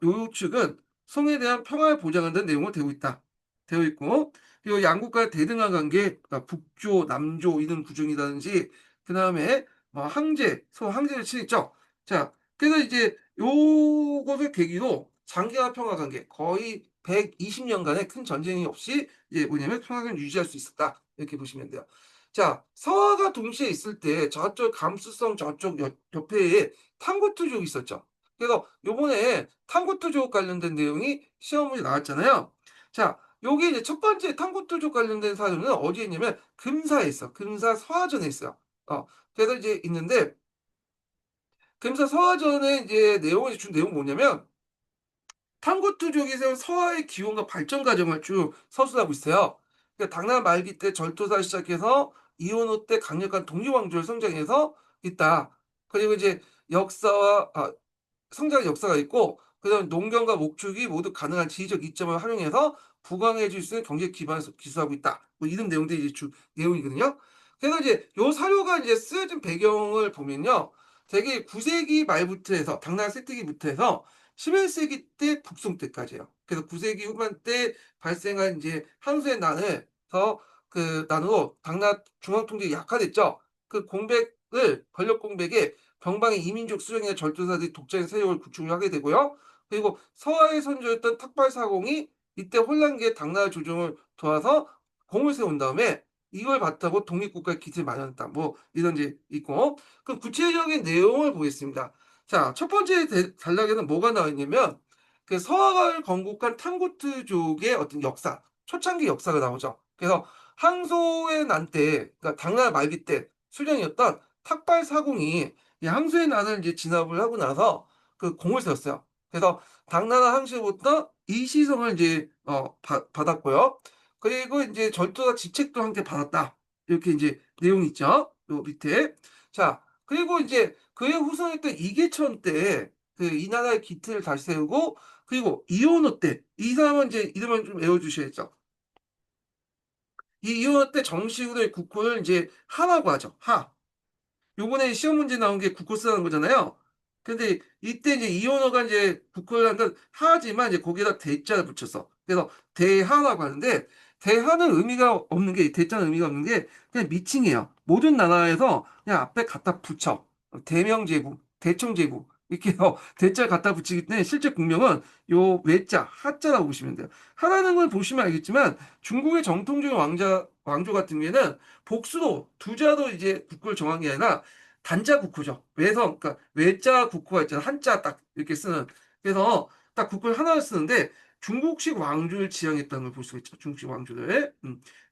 요 축은 송에 대한 평화를 보장한다는 내용을 되어 있고 그리고 양국과의 대등한 관계, 그러니까 북조, 남조 이런 구정이라든지 그 다음에 뭐 항제, 소 항제를 칠했죠. 자, 그래서 이제 요것을 계기로 장기화 평화 관계 거의 120년간의 큰 전쟁이 없이 이제 뭐냐면 평화를 유지할 수 있었다. 이렇게 보시면 돼요. 자, 서화가 동시에 있을 때 저쪽 감수성 저쪽 옆에 탕고투족이 있었죠. 그래서 요번에 탕고투족 관련된 내용이 시험 문제 나왔잖아요. 자, 요게 이제 첫 번째 탕고투족 관련된 사전은 어디에 있냐면 금사에 있어. 금사 서화전에 있어요. 그래서 이제 있는데 금사 서화전에 이제 내용을 준 내용 뭐냐면 탐구투족이 세운 서화의 기원과 발전 과정을 쭉 서술하고 있어요. 그러니까 당나라 말기 때 절도사 시작해서 이원호 때 강력한 독립왕조를 성장해서 있다. 그리고 이제 역사와 성장의 역사가 있고 그다음에 농경과 목축이 모두 가능한 지리적 이점을 활용해서 부강해 줄 수 있는 경제 기반을 기술하고 있다. 뭐 이런 내용들이 이제 주 내용이거든요. 그래서 이제 요 사료가 이제 쓰여진 배경을 보면요. 되게 9세기 말부터 해서 당나라 쇠퇴기부터 해서 11세기 때 북송 때까지예요. 그래서 9세기 후반 때 발생한 이제 항소의 난에서 그 난으로 당나라 중앙 통제가 약화됐죠. 그 공백을 권력 공백에 병방의 이민족 수령이나 절도사들이 독자적 세력을 구축을 하게 되고요. 그리고 서하의 선조였던 탁발사공이 이때 혼란기에 당나라 조정을 도와서 공을 세운 다음에 이걸 바탕으로 독립국가의 기틀을 마련했다. 뭐 이런 게 있고, 그럼 구체적인 내용을 보겠습니다. 자, 첫 번째 단락에는 뭐가 나와 있냐면 그 서하를 건국한 탕고트족의 어떤 역사, 초창기 역사가 나오죠. 그래서 항소의 난 때, 그러니까 당나라 말기 때 수령이었던 탁발사공이 이 항소의 난을 이제 진압을 하고 나서 그 공을 세웠어요. 그래서 당나라 항시로부터 이시성을 이제 받았고요. 그리고 이제 절도사 직책도 함께 받았다. 이렇게 이제 내용이 있죠. 요 밑에. 자, 그리고 이제 그의 후손이었던 이계천 때 그 이 나라의 기틀을 다시 세우고, 그리고 이원호 때 이 사람은 이제 이름을 좀 외워주셔야죠. 이 이원호 때 정식으로 국호를 이제 하라고 하죠. 하. 요번에 시험 문제 나온 게 국호쓰라는 거잖아요. 근데 이때 이제 이원호가 이제 국호를 한 건 하지만 이제 거기에다 대자를 붙였어. 그래서 대하라고 하는데, 대하는 의미가 없는 게, 대자는 의미가 없는 게 그냥 미칭이에요. 모든 나라에서 그냥 앞에 갖다 붙여. 대명제국, 대청제국 이렇게 해서 대자를 갖다 붙이기 때문에 실제 국명은 요 외자, 하자라고 보시면 돼요. 하라는 걸 보시면 알겠지만 중국의 정통적인 왕조 같은 경우에는 복수로 두자로 이제 국호를 정한 게 아니라 단자 국호죠. 그러니까 외자 국호가 있잖아. 한자 딱 이렇게 쓰는. 그래서 딱 국호를 하나를 쓰는데 중국식 왕조를 지향했다는 걸 볼 수가 있죠. 중국식 왕조를.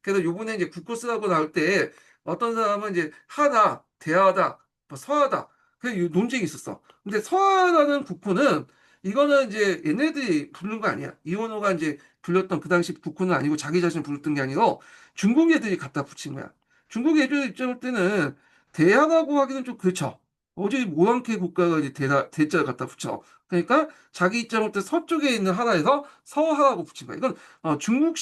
그래서 요번에 이제 국호 쓰라고 나올 때 어떤 사람은 이제 하다, 대하다, 뭐 서하다. 그 논쟁이 있었어. 근데 서하라는 국호는 이거는 이제 얘네들이 부른 거 아니야. 이원호가 이제 불렸던 그 당시 국호는 아니고 자기 자신을 불렀던 게 아니고 중국 애들이 갖다 붙인 거야. 중국 애들 입장일 때는 대하라고 하기는 좀 그렇죠. 어제 모랑캐 국가가 이제 대자를 갖다 붙여. 그러니까 자기 입장일 때 서쪽에 있는 하나에서 서하라고 붙인 거야. 이건 중국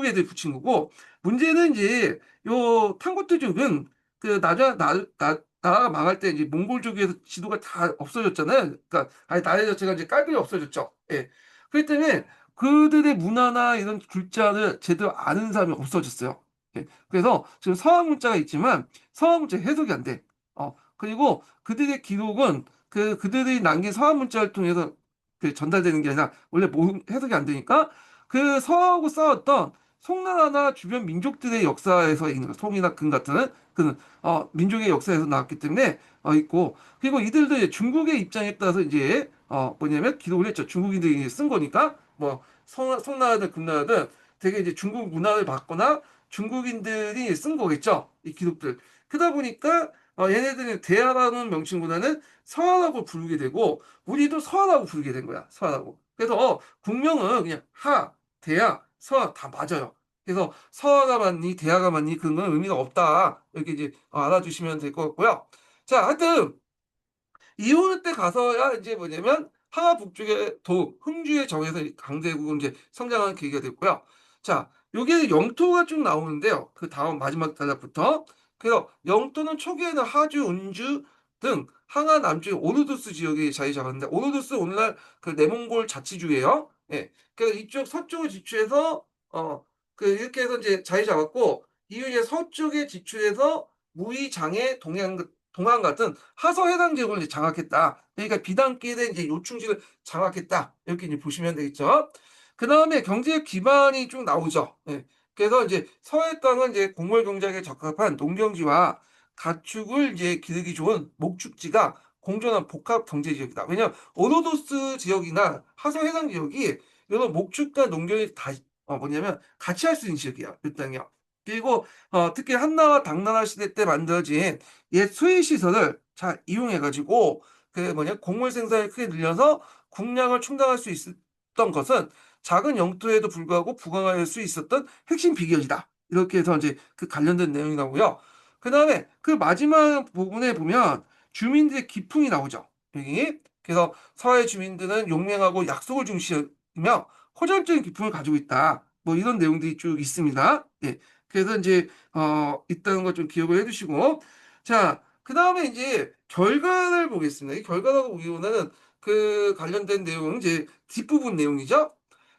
애들이 붙인 거고, 문제는 이제 요 탕고트족은 그 나라가 망할 때 이제 몽골족에서 지도가 다 없어졌잖아요. 그러니까 아예 나라 자체가 이제 깔끔히 없어졌죠. 예. 그렇기 때문에 그들의 문화나 이런 글자를 제대로 아는 사람이 없어졌어요. 예. 그래서 지금 서양 문자가 있지만 서양 문자 해석이 안 돼. 그리고 그들의 기록은 그들이 남긴 서양 문자를 통해서 그 전달되는 게 아니라 원래 해석이 안 되니까 그 서하고 싸웠던 송나라나 주변 민족들의 역사에서 있는 거, 송이나 금 같은 그 민족의 역사에서 나왔기 때문에 있고, 그리고 이들도 이제 중국의 입장에 따라서 이제 뭐냐면 기록을 했죠. 중국인들이 쓴 거니까 뭐 송나라든 금나라든 되게 이제 중국 문화를 받거나 중국인들이 쓴 거겠죠. 이 기록들. 그러다 보니까 얘네들이 대하라는 명칭보다는 서하라고 부르게 되고 우리도 서하라고 부르게 된 거야. 서하라고. 그래서 국명은 그냥 하, 대하, 서하 다 맞아요. 그래서 서하가 맞니 대하가 맞니 그런 건 의미가 없다. 이렇게 이제 알아주시면 될 것 같고요. 자, 하여튼 이혼할 때 가서야 이제 뭐냐면 하나 북쪽의 흥주의 정에서 강대국은 이제 성장하는 계기가 됐고요. 자, 여기에 영토가 쭉 나오는데요. 그 다음 마지막 단락부터. 그래서 영토는 초기에는 하주, 운주 등 항하 남쪽의 오르도스 지역에 자리 잡았는데, 오르도스 오늘날 그 내몽골 자치주예요. 예. 그래서 이쪽 서쪽을 지추해서 이렇게 해서 이제 자리 잡았고, 이후에 서쪽에 지추해서 무의, 장해, 동안 같은 하서 해당 지역을 이제 장악했다. 그러니까 비단길의 이제 요충지를 장악했다. 이렇게 이제 보시면 되겠죠. 그 다음에 경제 기반이 쭉 나오죠. 예. 그래서 이제 서해 땅은 이제 곡물 경작에 적합한 농경지와 가축을 이제 기르기 좋은 목축지가 공존한 복합 경제 지역이다. 왜냐하면 오로도스 지역이나 하서 해당 지역이 이런 목축과 농경이 다 뭐냐면 같이 할 수 있는 지역이야. 이 땅이요. 그리고 특히 한나라 당나라 시대 때 만들어진 옛 수의 시설을 잘 이용해 가지고 그 뭐냐 곡물 생산을 크게 늘려서 국량을 충당할 수 있었던 것은 작은 영토에도 불구하고 부강할 수 있었던 핵심 비결이다. 이렇게 해서 이제 그 관련된 내용이 나오고요. 그 다음에 그 마지막 부분에 보면 주민들의 기풍이 나오죠. 여기. 그래서 서해 주민들은 용맹하고 약속을 중시하며 호전적인 기풍을 가지고 있다. 뭐 이런 내용들이 쭉 있습니다. 예. 그래서 이제 있다는 걸 좀 기억을 해두시고, 자, 그 다음에 이제 결과를 보겠습니다. 이 결과라고 보기보다는 그 관련된 내용 이제 뒷부분 내용이죠.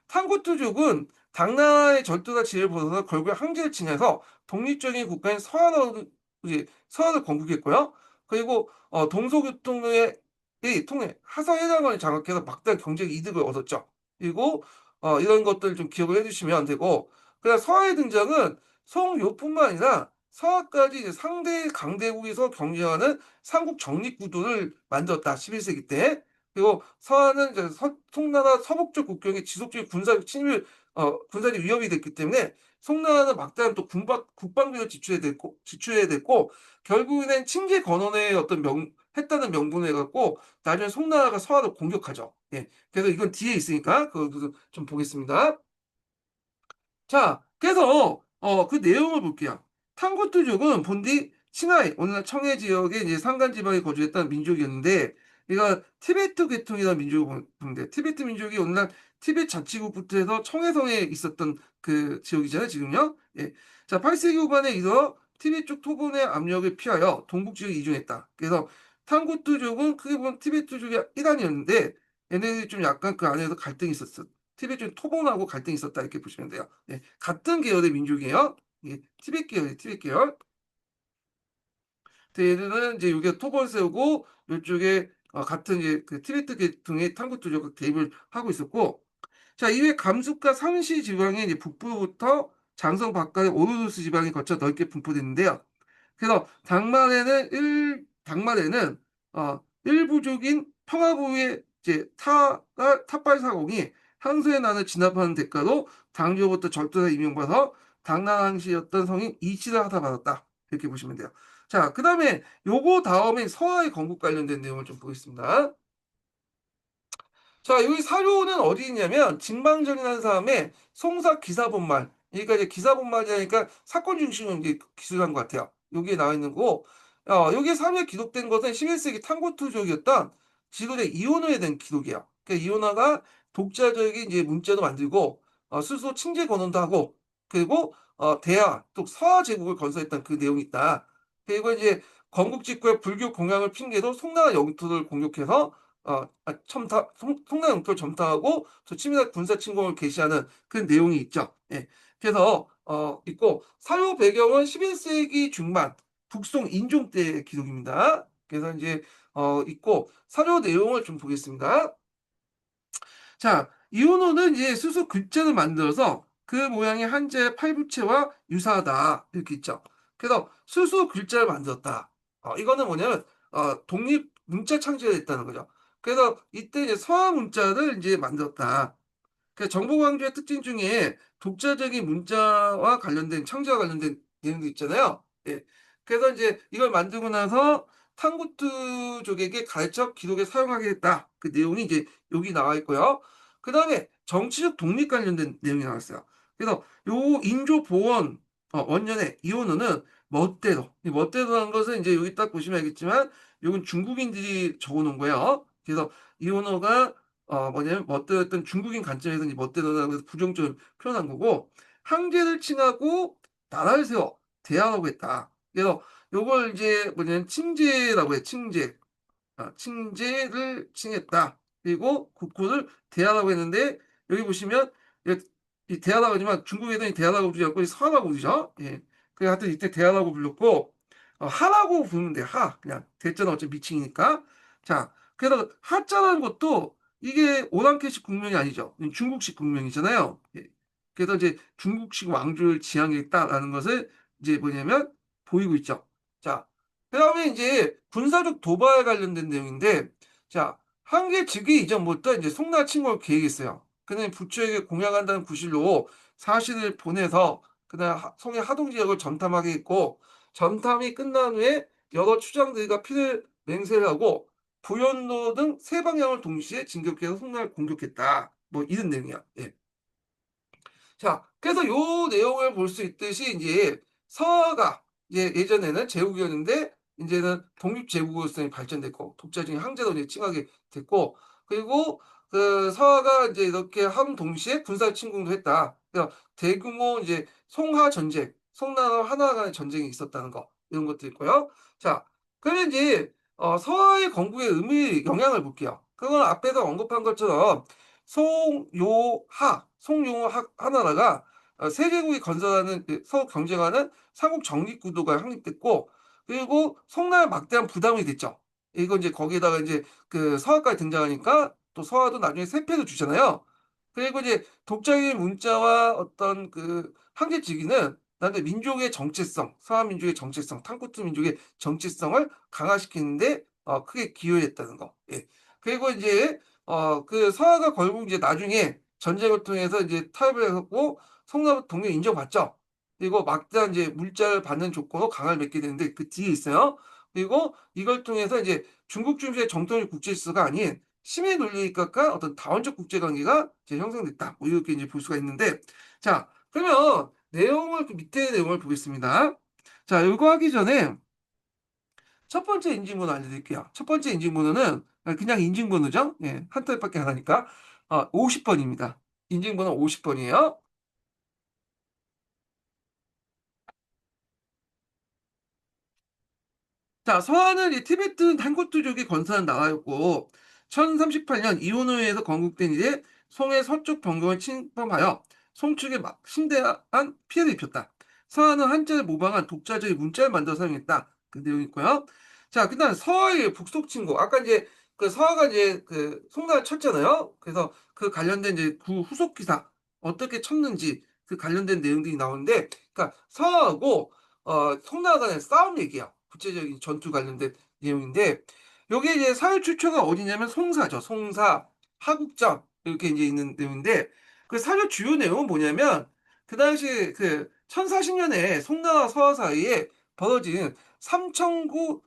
탕고투족은 당나라의 절도나 지혜를 벗어나 결국에 항제를 지내서 독립적인 국가인 서한을 이제 서한을 건국했고요. 그리고 동서교통로의 이 통해 하성해상을 장악해서 막대한 경제 이득을 얻었죠. 그리고 이런 것들 좀 기억을 해주시면 되고, 그다음 서하의 등장은 송요뿐만 아니라 서하까지 이제 상대 강대국에서 경쟁하는 삼국 정립 구도를 만들었다. 11세기 때. 그리고 서하는 이제 송나라 서북쪽 국경에 지속적인 군사적 침입, 군사적 위협이 됐기 때문에 송나라는 막대한 또 국방비를 지출해야 됐고, 결국에는 칭제 건원의 어떤 했다는 명분을 해갖고 나중에 송나라가 서하를 공격하죠. 예. 그래서 이건 뒤에 있으니까 그거 좀 보겠습니다. 자, 그래서 그 내용을 볼게요. 탕고투족은 본디 칭하이, 오늘날 청해 지역의 이제 산간 지방에 거주했던 민족이었는데, 얘가 티베트 계통이라는 민족을 보는데, 티베트 민족이 오늘날 티베트 자치국부터 해서 청해성에 있었던 그 지역이잖아요, 지금요. 예. 자, 8세기 후반에 이르러 티베트 쪽 토건의 압력을 피하여 동북 지역에 이주했다. 그래서 탕고투족은 크게 보면 티베트족의 일환이었는데, 얘네들이 좀 약간 그 안에서 갈등이 있었어. 티베트 토본하고 갈등이 있었다 이렇게 보시면 돼요. 예, 같은 계열의 민족이에요. 예, 티베트 계열, 티베트 계열. 얘들은 이제 여기가 토본 세우고 이쪽에 같은 이제 그 티베트 계통의 탕구투족 대립을 하고 있었고, 자 이외 감숫과 상시 지방의 이제 북부부터 장성 바깥의 오르도스 지방이 거쳐 넓게 분포됐는데요. 그래서 당말에는 일부족인 평화부의 이제 탑발사공이 항소의 난을 진압하는 대가로 당조부터 절도사 임명받아서 당나라시였던 성인 이치를 하다받았다. 이렇게 보시면 돼요. 자, 그 다음에 요거 다음에 서하의 건국 관련된 내용을 좀 보겠습니다. 자, 여기 사료는 어디 있냐면 진망전이라는 사람의 송사 기사본말. 그러니까 이제 기사본말이니까 사건 중심으로 이제 기술한 것 같아요. 여기에 나와 있는 거고, 여기에 사료에 기록된 것은 11세기 탕고투족이었던 지도자 이온호에 대한 기록이에요. 그러니까 이온화가 독자적인 이제 문자도 만들고, 스스로 칭제 건원도 하고, 그리고 대하 또 서하 제국을 건설했던 그 내용이 있다. 그리고 이제 건국 직후에 불교 공양을 핑계로 송나라 영토를 공격해서 송나라 영토를 점령하고 저 치밀한 군사 침공을 개시하는 그 내용이 있죠. 예. 그래서 있고 사료 배경은 11세기 중반 북송 인종 때 기록입니다. 그래서 이제 있고 사료 내용을 좀 보겠습니다. 자, 이온호는 이제 스스로 글자를 만들어서 그 모양이 한자의 팔부체와 유사하다 이렇게 있죠. 그래서 스스로 글자를 만들었다. 이거는 뭐냐면 독립 문자 창제가 됐다는 거죠. 그래서 이때 이제 서화 문자를 이제 만들었다. 그 정보강조의 특징 중에 독자적인 문자와 관련된 창조와 관련된 내용도 있잖아요. 예. 그래서 이제 이걸 만들고 나서 탕구트족에게 가르쳐 기록에 사용하게 됐다. 그 내용이 이제 여기 나와 있고요. 그 다음에 정치적 독립 관련된 내용이 나왔어요. 그래서 요 인조 보원 원년의 이혼우는 멋대로. 이 멋대로라는 것은 이제 여기 딱 보시면 알겠지만 이건 중국인들이 적어놓은 거예요. 그래서 이혼우가 뭐냐면 멋대로였던 중국인 관점에서 이제 멋대로라고 해서 부정적으로 표현한 거고, 황제를 칭하고 나라를 세워 대하라고 했다. 그래서 요걸 이제 뭐냐면 칭제라고 해. 칭제. 칭제를 칭했다. 그리고 국호를 대하라고 했는데 여기 보시면 이 대하라고 하지만 중국 애들이 대하라고 부르지 않고 서하라고 부르죠. 예. 그래 하여튼 이때 대하라고 불렀고 하라고 부르면 돼요. 하. 그냥 대자는 어차피 미칭이니까. 자, 그래서 하자라는 것도 이게 오랑캐식 국명이 아니죠. 중국식 국명이잖아요. 예. 그래서 이제 중국식 왕조를 지향했다라는 것을 이제 뭐냐면 보이고 있죠. 자, 그다음에 이제 군사적 도발에 관련된 내용인데, 자, 한계 즉위 이전부터 이제 송나라 침공을 계획했어요. 그는 부처에게 공양한다는 구실로 사신을 보내서 그다음 송의 하동 지역을 점탐하게 했고, 점탐이 끝난 후에 여러 추장들과 피를 맹세를 하고 부연로 등 세 방향을 동시에 진격해서 송나라를 공격했다. 뭐 이런 내용이야. 예. 자, 그래서 요 내용을 볼 수 있듯이 이제 서가 이제 예전에는 제국이었는데 이제는 독립제국으로서 발전됐고 독자적인 황제로 이제 칭하게 됐고, 그리고 그 서가 이제 이렇게 한 동시에 군사 침공도 했다. 그래서 대규모 이제 송하 전쟁, 송나라 하나라 간의 전쟁이 있었다는 거 이런 것도 있고요. 자, 그러면 이제 서하의 건국의 의미 영향을 볼게요. 그건 앞에서 언급한 것처럼 송용하 하나라가 세계국이 건설하는 서로 경쟁하는 삼국 정립구도가 확립됐고, 그리고 송나라에 막대한 부담이 됐죠. 이거 이제 거기에다가 이제 그 서하까지 등장하니까 또 서하도 나중에 세패도 주잖아요. 그리고 이제 독자적인 문자와 어떤 그 한계치기는 나한테 민족의 정체성, 서하 민족의 정체성, 탕쿠투 민족의 정체성을 강화시키는데 크게 기여했다는 거. 예. 그리고 이제 그 서하가 결국 이제 나중에 전쟁을 통해서 이제 타협을 하고 성남 동맹 인정받죠. 그리고 막대한 이제 물자를 받는 조건으로 강을 맺게 되는데 그 뒤에 있어요. 그리고 이걸 통해서 이제 중국 중심의 정통적 국제 질서가 아닌 심의 논리에 입각한 어떤 다원적 국제 관계가 이제 형성됐다. 뭐 이렇게 이제 볼 수가 있는데, 자, 그러면 내용을 그 밑에 내용을 보겠습니다. 자, 이거 하기 전에 첫 번째 인증번호 알려드릴게요. 첫 번째 인증번호는 그냥 인증번호죠. 예, 한 톨밖에 안 하니까 50번입니다. 인증번호 50번이에요. 자, 서한은 이 티베트 탄고투족이 건설한 나라였고 1038년 이온호에서 건국된 이래 송의 서쪽 변경을 침범하여 송축에 심대한 피해를 입혔다. 서한은 한자를 모방한 독자적인 문자를 만들어 사용했다. 그 내용이 있고요. 자, 그다음 서하의 북속 침공. 아까 이제 그 서하가 이제 그 송나라 쳤잖아요. 그래서 그 관련된 이제 구 후속 기사 어떻게 쳤는지 그 관련된 내용들이 나오는데, 그러니까 서하하고 송나라 간의 싸움 얘기야. 구체적인 전투 관련된 내용인데, 요게 이제 사회 출처가 어디냐면 송사죠. 송사, 하국전 이렇게 이제 있는 내용인데, 그 사회 주요 내용은 뭐냐면 그 당시 그 1040년에 송나라 서하 사이에 벌어진 삼청구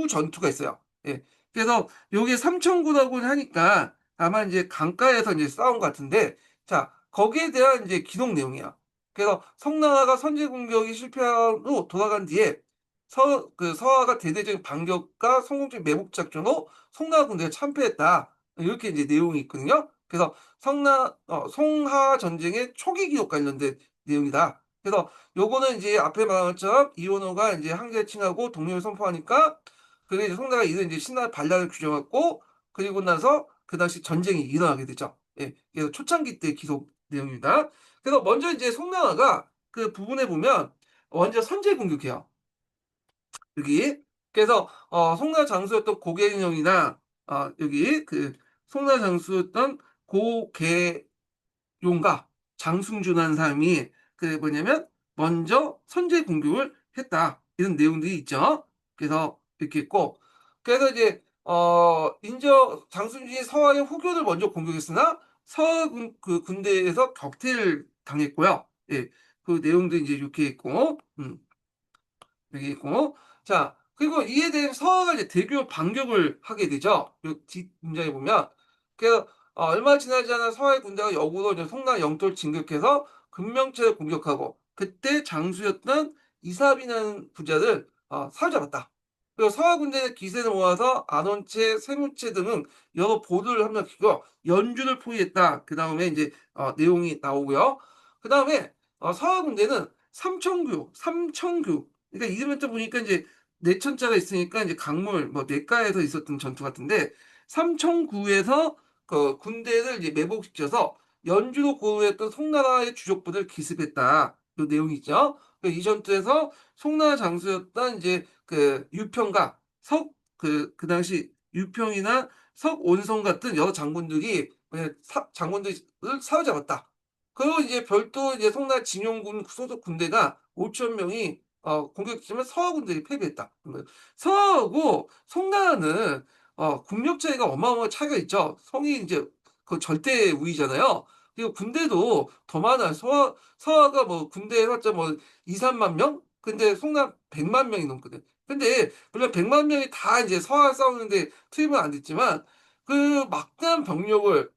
전투가 있어요. 예. 그래서 요게 삼청구라고 하니까 아마 이제 강가에서 이제 싸운 것 같은데, 자, 거기에 대한 이제 기록 내용이야. 그래서 성나라가 선제 공격이 실패하고 돌아간 뒤에 서하가 대대적인 반격과 성공적인 매복 작전으로 송나라 군대에 참패했다. 이렇게 이제 내용이 있거든요. 그래서 송하 전쟁의 초기 기록 관련된 내용이다. 그래서 요거는 이제 앞에 말한 것처럼 이원호가 이제 항제를 칭하고 독립을 선포하니까, 그게 이제 송나라가 이런 이제 신라 반란을 규정했고, 그리고 나서 그 당시 전쟁이 일어나게 되죠. 예. 그래서 초창기 때 기록 내용입니다. 그래서 먼저 이제 송나라가 그 부분에 보면 먼저 선제 공격해요. 여기. 그래서 송나라 장수였던 고계영이나 여기 그 송나라 장수였던 고계용과 장승준한 사람이 그 뭐냐면 먼저 선제 공격을 했다. 이런 내용들이 있죠. 그래서 이렇게 있고, 그래서 이제 장승준이 서하의 후교를 먼저 공격했으나 서하 그 군대에서 격퇴를 당했고요. 예, 그 내용도 이제 이렇게 있고, 여기 있고. 자, 그리고 이에 대해 서하가 이제 대규모 반격을 하게 되죠. 뒷 문장에 보면. 그래서 얼마 지나지 않아 서하의 군대가 역으로 이제 송나 영토를 진격해서 금명체를 공격하고, 그때 장수였던 이삽이라는 부자를 사로잡았다. 그리고 서하 군대는 기세를 모아서 안원체, 세무체 등은 여러 보도를 합력시키고 연주를 포위했다. 그 다음에 이제 내용이 나오고요. 그 다음에 서하 군대는 삼청교, 그러니까 이름을 또 보니까 이제 내천자가 있으니까 이제 강물 뭐 내과에서 있었던 전투 같은데, 삼청구에서 그 군대를 이제 매복시켜서 연주로 고루했던 송나라의 주족부를 기습했다. 그 내용이 있죠. 이 전투에서 송나라 장수였던 이제 그 유평과 그 당시 유평이나 석온성 같은 여러 장군들이 장군들을 사로잡았다. 그리고 이제 별도 이제 송나라 진용군 소속 군대가 5천 명이 공격했지만 서하 군들이 패배했다. 서하고 송나라는 국력 차이가 어마어마한 차이가 있죠. 성이 이제 그 절대 우위잖아요. 그리고 군대도 더 많아요. 서하가 뭐 군대 해봤자 뭐 2, 3만 명? 근데 송나라 100만 명이 넘거든. 근데 물론 100만 명이 다 이제 서하 싸우는데 투입은 안 됐지만, 그 막대한 병력을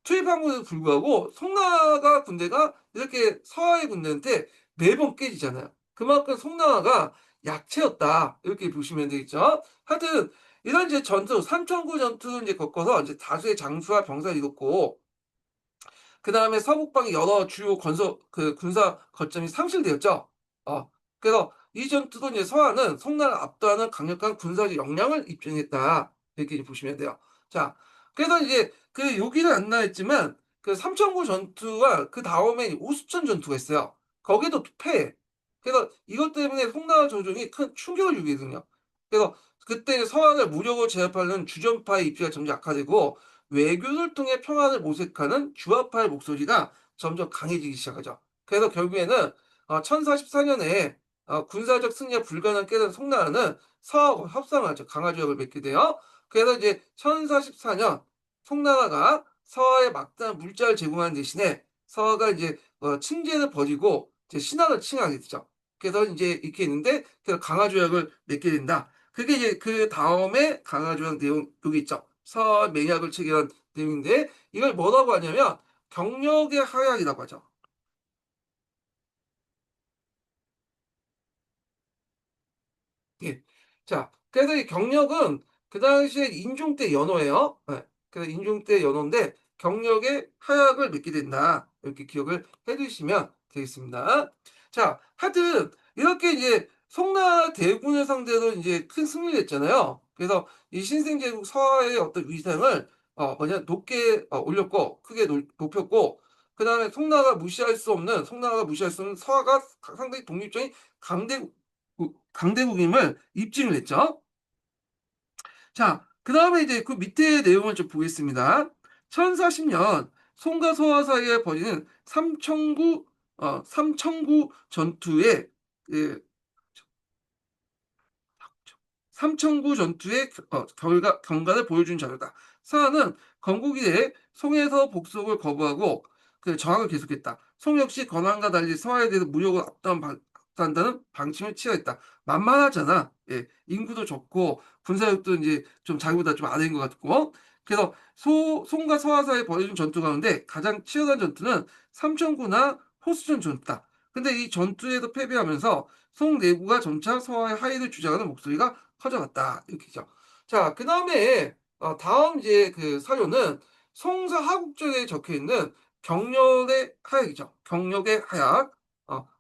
투입한 것에도 불구하고 송나라 군대가 이렇게 서하의 군대한테 매번 깨지잖아요. 그만큼 송나라가 약체였다. 이렇게 보시면 되겠죠. 하여튼 이런 이제 전투, 삼천구 전투를 이제 겪어서 이제 다수의 장수와 병사를 잃었고, 그 다음에 서북방의 여러 주요 군사 거점이 상실되었죠. 그래서 이 전투도 이제 서하는 송나라를 압도하는 강력한 군사적 역량을 입증했다. 이렇게 보시면 돼요. 자, 그래서 이제 그 여기는 안 나왔지만 그 삼천구 전투와 그다음에 오수천 전투가 있어요. 거기도 패해. 그래서 이것 때문에 송나라 조정이 큰 충격을 주거든요. 그래서 그때 서한을 무력으로 제압하는 주전파의 입지가 점점 약화되고 외교를 통해 평화를 모색하는 주화파의 목소리가 점점 강해지기 시작하죠. 그래서 결국에는 1044년에 군사적 승리가 불가능한 깨달은 송나라는 서하고 협상을 하죠. 강화조약을 맺게 돼요. 그래서 이제 1044년 송나라가 서하에 막대한 물자를 제공하는 대신에 서하가 이제 칭제를 버리고 이제 신하를 칭하게 되죠. 그래서 이제 이렇게 있는데 그래서 강화조약을 맺게 된다. 그게 이제 그 다음에 강화조약 내용 여기 있죠. 서하 맹약을 체결한 내용인데 이걸 뭐라고 하냐면 경력의 하약이라고 하죠. 예. 자, 그래서 이 경력은 그 당시에 인종 때 연호예요. 예. 그래서 인종 때 연호인데 경력의 하약을 맺게 된다. 이렇게 기억을 해두시면 되겠습니다. 자, 하여튼 이렇게 이제 송나라 대군을 상대로 이제 큰 승리를 했잖아요. 그래서 이 신생제국 서하의 어떤 위상을 뭐냐 높게 올렸고 크게 높였고 그다음에 송나라가 무시할 수 없는 서하가 상당히 독립적인 강대 강대국임을 입증을 했죠. 자, 그 다음에 이제 그 밑에 내용을 좀 보겠습니다. 1040년 송과 서화 사이에 벌이는 삼청구 전투에 예, 삼천구 전투의 경과를 보여준 자료다. 사안은 건국이래 송에서 복속을 거부하고 그 저항을 계속했다. 송 역시 건왕과 달리 서하에 대해서 무력을 압도한다는 방침을 취하했다. 만만하잖아. 예, 인구도 적고 군사력도 이제 좀 자기보다 좀 아래인 것 같고. 그래서 송과 서하 사이에 벌어진 전투 가운데 가장 치열한 전투는 삼천구나 호수전 전투다. 근데 이 전투에서 패배하면서 송 내부가 점차 서하의 하의를 주장하는 목소리가 커져갔다. 이렇게죠. 자, 그 다음에 다음 이제 그 사료는 송사 하국적에 적혀 있는 경력의 하약이죠. 경력의 하약.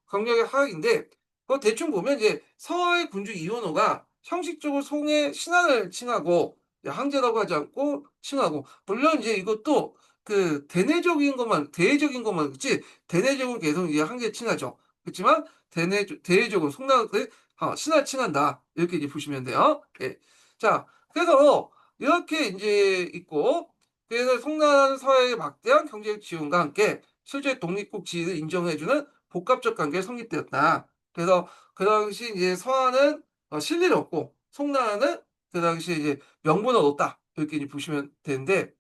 경력의 하약인데 그거 대충 보면 이제 서하의 군주 이원호가 형식적으로 송의 신하를 칭하고 황제라고 하지 않고 칭하고 물론 이제 이것도 그 대내적인 것만 그렇지 대내적으로 계속 이제 황제 칭하죠. 그렇지만 대내적으로 송나라의 신하를 칭한다. 이렇게 이제 보시면 돼요. 예. 자, 그래서 이렇게 이제 있고, 그래서 송나라는 서해의 막대한 경제적 지원과 함께 실제 독립국 지위를 인정해주는 복합적 관계가 성립되었다. 그래서 그 당시 이제 서한은 실리를 얻고, 송나라는 그 당시 이제 명분을 얻었다. 이렇게 이제 보시면 되는데,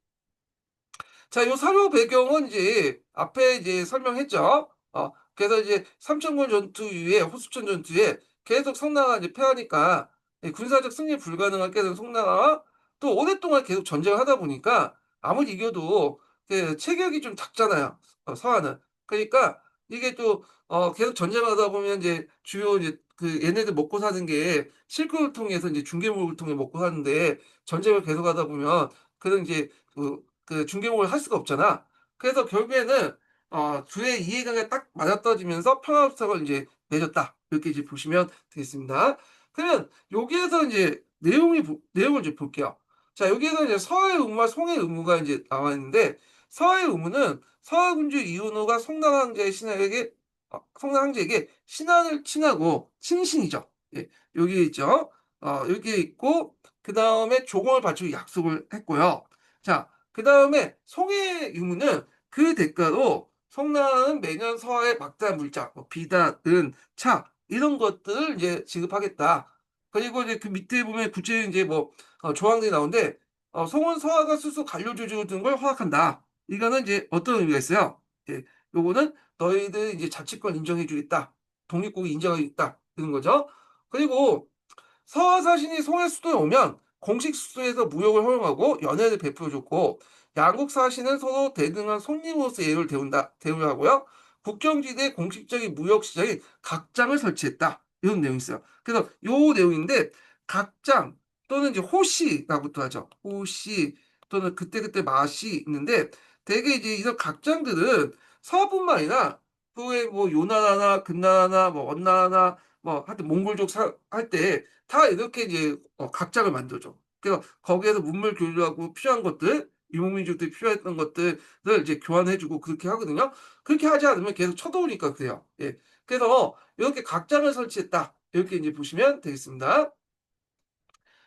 자, 요 사료 배경은 이제 앞에 이제 설명했죠. 그래서 이제 삼천군 전투 이후에 호수천 전투에 계속 송나라가 이제 패하니까 이 군사적 승리 불가능하게 된 송나라가 또 오랫동안 계속 전쟁을 하다 보니까 아무리 이겨도 그 체격이 좀 작잖아요. 서한은. 그러니까 이게 또 계속 전쟁을 하다 보면 이제 주요 이제 그 얘네들 먹고 사는 게 실크를 통해서 이제 중개목을 통해 먹고 사는데 전쟁을 계속 하다 보면 그런 이제 그 중개목을 할 수가 없잖아. 그래서 결국에는 둘의 이해관계가 딱 맞아떨어지면서 평화협상을 이제 맺었다. 이렇게 이제 보시면 되겠습니다. 그러면 여기에서 이제 내용을 이제 볼게요. 자, 여기에서 이제 서해 의무와 송해 의무가 이제 나와 있는데 서해 의무는 서해 군주 이윤호가 송나라 황제에게 신하를 칭하고 친신이죠. 예, 여기 있죠. 여기에 있고 그 다음에 조공을 바치고 약속을 했고요. 자, 그 다음에 송해 유무는 그 대가로 송나라는 매년 서하에 막대한 물자, 뭐 비단, 은, 차 이런 것들을 이제 지급하겠다. 그리고 이제 그 밑에 보면 구체적인 이제 뭐 조항들이 나오는데 송은 서하가 스스로 관료 조직을 두는 걸 허락한다. 이거는 이제 어떤 의미가 있어요? 예, 요거는 너희들 이제 자치권 인정해주겠다. 독립국이 인정하겠다. 이런 거죠. 그리고 서하사신이 송해 수도에 오면 공식 수도에서 무역을 허용하고 연회를 베풀어줬고 양국 사신은 서로 대등한 손님으로서 대우를 하고요. 국경지대 공식적인 무역 시장인 각장을 설치했다. 이런 내용이 있어요. 그래서 요 내용인데 각장 또는 이제 호시라고도 하죠. 호시 또는 그때그때 맛이 있는데 대개 이제 이런 각장들은 서뿐만 아니라 후에 뭐 요나라나 금나라나 뭐 원나라나 뭐 하여튼 몽골족 할때 다 이렇게 이제 각장을 만들죠. 그래서 거기에서 문물 교류하고 필요한 것들, 유목민족들이 필요했던 것들을 이제 교환해 주고 그렇게 하거든요. 그렇게 하지 않으면 계속 쳐들어오니까 그래요. 예. 그래서 이렇게 각장을 설치했다. 이렇게 이제 보시면 되겠습니다.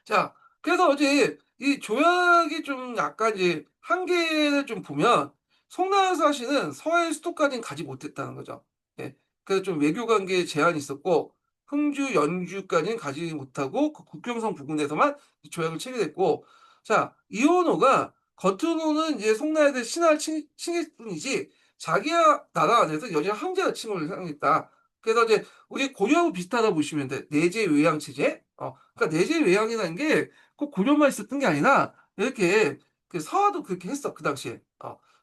자, 그래서 이제 이 조약이 좀 약간 이제 한계를 좀 보면 송나라사시는 서해 수도까지는 가지 못했다는 거죠. 예. 그래서 좀 외교 관계에 제한이 있었고 흥주, 연주까지는 가지 못하고 그 국경선 부근에서만 이 조약을 체결했고, 자, 이원호가 겉으로는 이제 송나라에 대해 신하를 칭했을 뿐이지 자기야 나라 안에서 여전히 황제의 칭호를 사용했다. 그래서 이제 우리 고려하고 비슷하다 보시면 돼. 내재 외양 체제. 그러니까 내재 외양이라는 게 꼭 고려만 있었던 게 아니라 이렇게 그 서화도 그렇게 했어 그 당시에.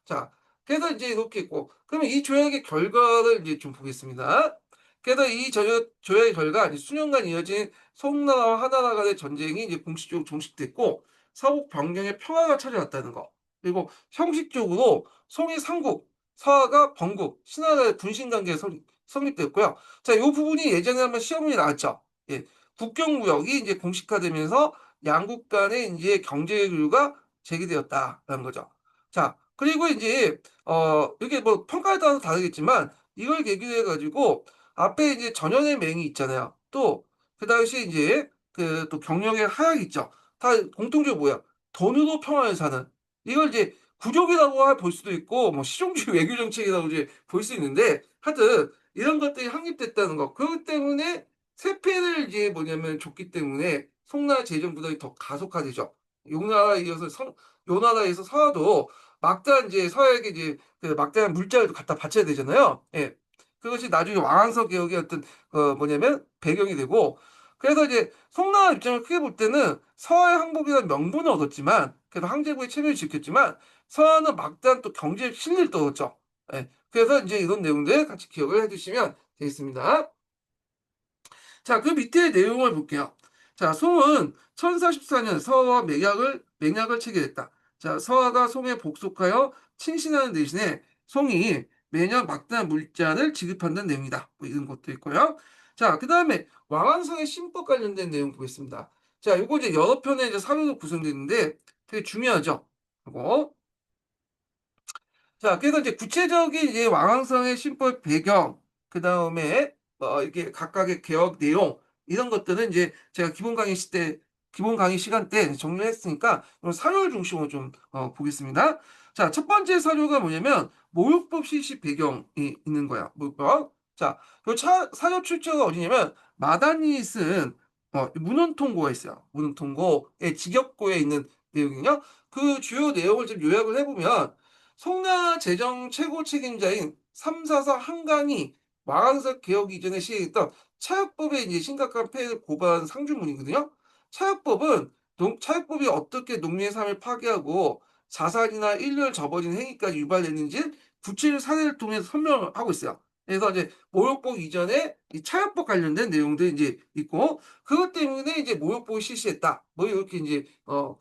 자, 그래서 이제 이렇게 있고 그러면 이 조약의 결과를 이제 좀 보겠습니다. 그래서 이 조약의 결과 이제 수년간 이어진 송나라와 하나라 간의 전쟁이 이제 공식적으로 종식됐고 서북 변경의 평화가 찾아왔다는 거. 그리고 형식적으로 송이 삼국, 서하가 번국, 신하의 분신 관계가 성립됐고요. 자, 이 부분이 예전에 한번 시험이 나왔죠. 예. 국경무역이 이제 공식화되면서 양국 간의 이제 경제 교류가 재개되었다라는 거죠. 자, 그리고 이제 이게 뭐 평가에 따라서 다르겠지만 이걸 계기로 해가지고 앞에 이제 전현의 맹이 있잖아요. 또 그 당시 이제 그 또 경력의 하락이 있죠. 다 공통적으로 뭐야? 돈으로 평화를 사는 이걸 이제 구족이라고 볼 수도 있고 뭐 실용주의 외교 정책이라고 이제 볼 수 있는데 하여튼 이런 것들이 확립됐다는 거. 그것 때문에 세패를 이제 뭐냐면 줬기 때문에 송나라 재정 부담이 더 가속화되죠. 용나라에 이어서 요나라에서 서도 막대한 이제 서에게 이제 그 막대한 물자를 갖다 바쳐야 되잖아요. 예. 그것이 나중에 왕안서 개혁의 어떤 뭐냐면 배경이 되고 그래서 이제 송나라 입장을 크게 볼 때는 서의 항복이라는 명분을 얻었지만 그래서 항제국에 체면을 지켰지만 서는 막대한 또 경제적 실리를 또 얻었죠. 예. 그래서 이제 이런 내용들 같이 기억을 해두시면 되겠습니다. 자, 그 밑에 내용을 볼게요. 자, 송은 1044년 서와 맹약을 체결했다. 자, 서하가 송에 복속하여 친신하는 대신에 송이 매년 막대한 물자를 지급한다는 내용이다. 뭐 이런 것도 있고요. 자, 그 다음에 왕안성의 신법 관련된 내용 보겠습니다. 자, 요거 이제 여러 편의 이제 사료로 구성되어 있는데 되게 중요하죠. 이거. 자, 그래서 이제 구체적인 이제 왕왕성의 신법 배경, 그 다음에 이렇게 각각의 개혁 내용 이런 것들은 이제 제가 기본 강의 시간 때 정리했으니까 이런 사료를 중심으로 좀 보겠습니다. 자, 첫 번째 사료가 뭐냐면 모욕법 실시 배경이 있는 거야. 모욕법. 자, 사료 출처가 어디냐면 마단이 쓴 문헌통고가 있어요. 문헌통고의 직역고에 있는 내용이요. 그 주요 내용을 좀 요약을 해보면 송나라 재정 최고 책임자인 삼사사 한강이 마간석 개혁 이전에 시행했던 차역법에 이제 심각한 폐해를 고발한 상주문이거든요. 차역법은 차역법이 어떻게 농민의 삶을 파괴하고 자살이나 인류를 저버리는 행위까지 유발했는지 구체적 사례를 통해서 설명을 하고 있어요. 그래서 이제 모욕법 이전에 이 차역법 관련된 내용들이 이제 있고 그것 때문에 이제 모욕법을 실시했다. 뭐 이렇게 이제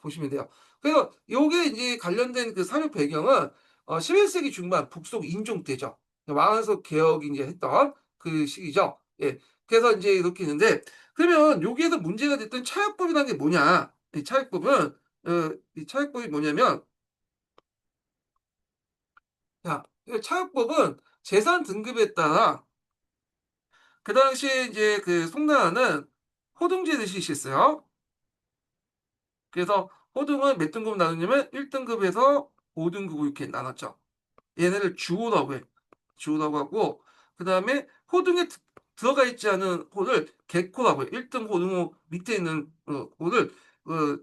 보시면 돼요. 그래서 요게 이제 관련된 그 사료 배경은 11세기 중반 북송 인종 때죠. 왕안석 개혁이 이제 했던 그 시기죠. 예. 그래서 이제 이렇게 있는데 그러면 여기에서 문제가 됐던 차역법이라는 게 뭐냐? 이 차역법이 뭐냐면 자, 이 차역법은 재산 등급에 따라 그 당시에 이제 그 송나라는 호등제를 실시했어요. 그래서 호등은 몇 등급 나누냐면 1등급에서 5등급 이렇게 나눴죠. 얘네를 주호라고 해. 주호라고 하고 그다음에 호등에 들어가 있지 않은 호를 개코라고 해. 1등 호등호 밑에 있는 호를 어,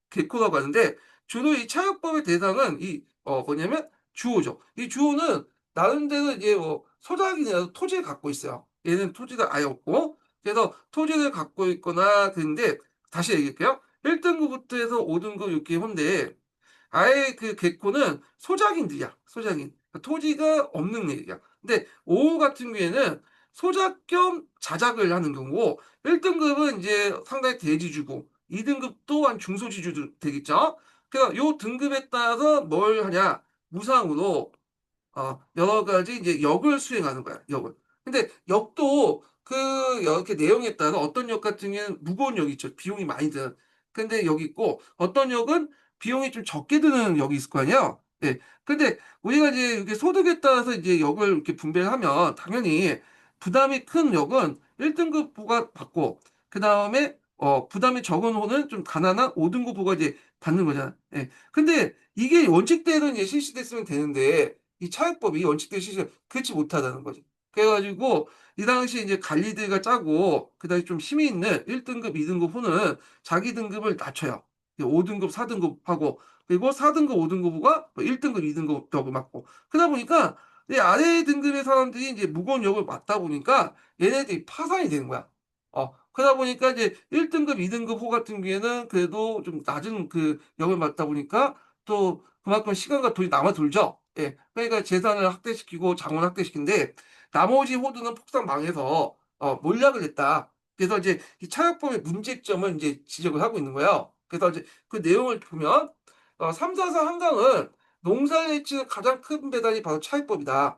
개코라고 하는데 주로 이 차역법의 대상은 이 뭐냐면 주호죠. 이 주호는 나름대로 이제 소작이나 토지를 갖고 있어요. 얘는 토지가 아예 없고 그래서 토지를 갖고 있거나 그런데 다시 얘기할게요. 1등급부터 해서 5등급 이렇게 혼데 아예 그 개코는 소작인들이야. 소작인. 그러니까 토지가 없는 얘기야. 근데 5 같은 경우에는 소작 겸 자작을 하는 경우고 1등급은 이제 상당히 대지주고 2등급 또한 중소지주 되겠죠. 그래서 요 등급에 따라서 뭘 하냐? 무상으로 여러 가지 이제 역을 수행하는 거야. 역을. 근데 역도 그 이렇게 내용에 따라 어떤 역 같은 경우는 무거운 역이 있죠. 비용이 많이 드는. 근데 역이 있고 어떤 역은 비용이 좀 적게 드는 역이 있을 거 아니에요. 예. 근데 우리가 이제 이렇게 소득에 따라서 이제 역을 이렇게 분배를 하면 당연히 부담이 큰 역은 1등급 부과받고 그다음에 부담이 적은 호는 좀 가난한 5등급 부가 이제 받는 거잖아. 예. 근데 이게 원칙대로 이제 실시됐으면 되는데 이 차액법이 원칙대로 그렇지 못하다는 거죠. 그래 가지고 이 당시에 이제 관리들과 짜고 그다음에 좀 힘이 있는 1등급, 2등급 호는 자기 등급을 낮춰요. 5등급, 4등급하고 그리고 4등급, 5등급과 1등급, 2등급 역을 맡고 그러다 보니까 이 아래 등급의 사람들이 이제 무거운 역을 맡다 보니까 얘네들이 파산이 되는 거야. 그러다 보니까 이제 1등급, 2등급 호 같은 경우에는 그래도 좀 낮은 그 역을 맡다 보니까 또 그만큼 시간과 돈이 남아 돌죠. 예. 그러니까 재산을 확대시키고 자원을 확대시키는데 나머지 호드는 폭삭 망해서 몰락을 했다. 그래서 이제 이 차역법의 문제점을 이제 지적을 하고 있는 거예요. 그래서 이제 그 내용을 보면 344 한강은 농사를 해치는 가장 큰 배달이 바로 차익법이다.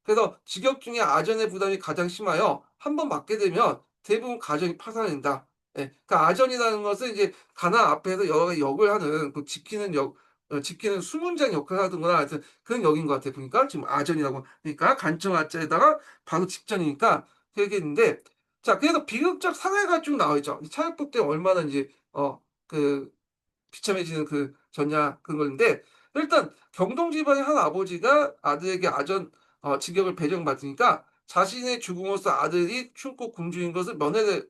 그래서 직역 중에 아전의 부담이 가장 심하여 한 번 맞게 되면 대부분 가정이 파산된다. 예. 그러니까 아전이라는 것은 이제 가나 앞에서 여러 역을 하는 그 지키는 역, 지키는 수문장 역할을 하든거나 하여튼 그런 역인 것 같아요. 보니까 지금 아전이라고 그러니까 간청 아자에다가 바로 직전이니까 그렇게 했는데 자 그래서 비극적 사례가 쭉 나와 있죠. 이 차익법 때문에 얼마나 이제 그 비참해지는 그 전야 그런 건데 일단 경동 지방의 한 아버지가 아들에게 아전 직역을 배정받으니까 자신의 죽음으로써 아들이 충고 군주인 것을 면회게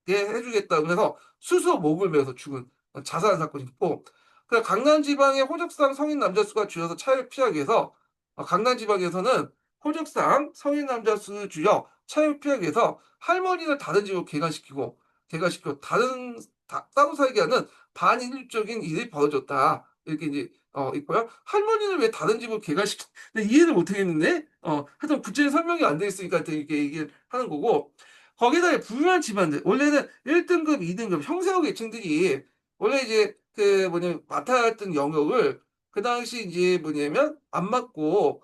해주겠다고 해서 스스로 목을 매서 죽은 자살 사건이 있고 그 강남 지방의 호적상 성인 남자 수가 줄여서 차이를 피하기 위해서 강남 지방에서는 호적상 성인 남자 수를 줄여 차이를 피하기 위해서 할머니를 다른 집으로 개가시키고 따로 살게 하는 반인륜적인 일이 벌어졌다. 이렇게 이제 있고요. 할머니는 왜 다른 집으로 개가시키 이해를 못 하겠는데 하여튼 구체적인 설명이 안 돼 있으니까 이렇게 얘기를 하는 거고 거기다 부유한 집안들 원래는 1등급, 2등급 형사고 계층들이 원래 이제 그 뭐냐면 맡아야 했던 영역을 그 당시 이제 뭐냐면 안 맡고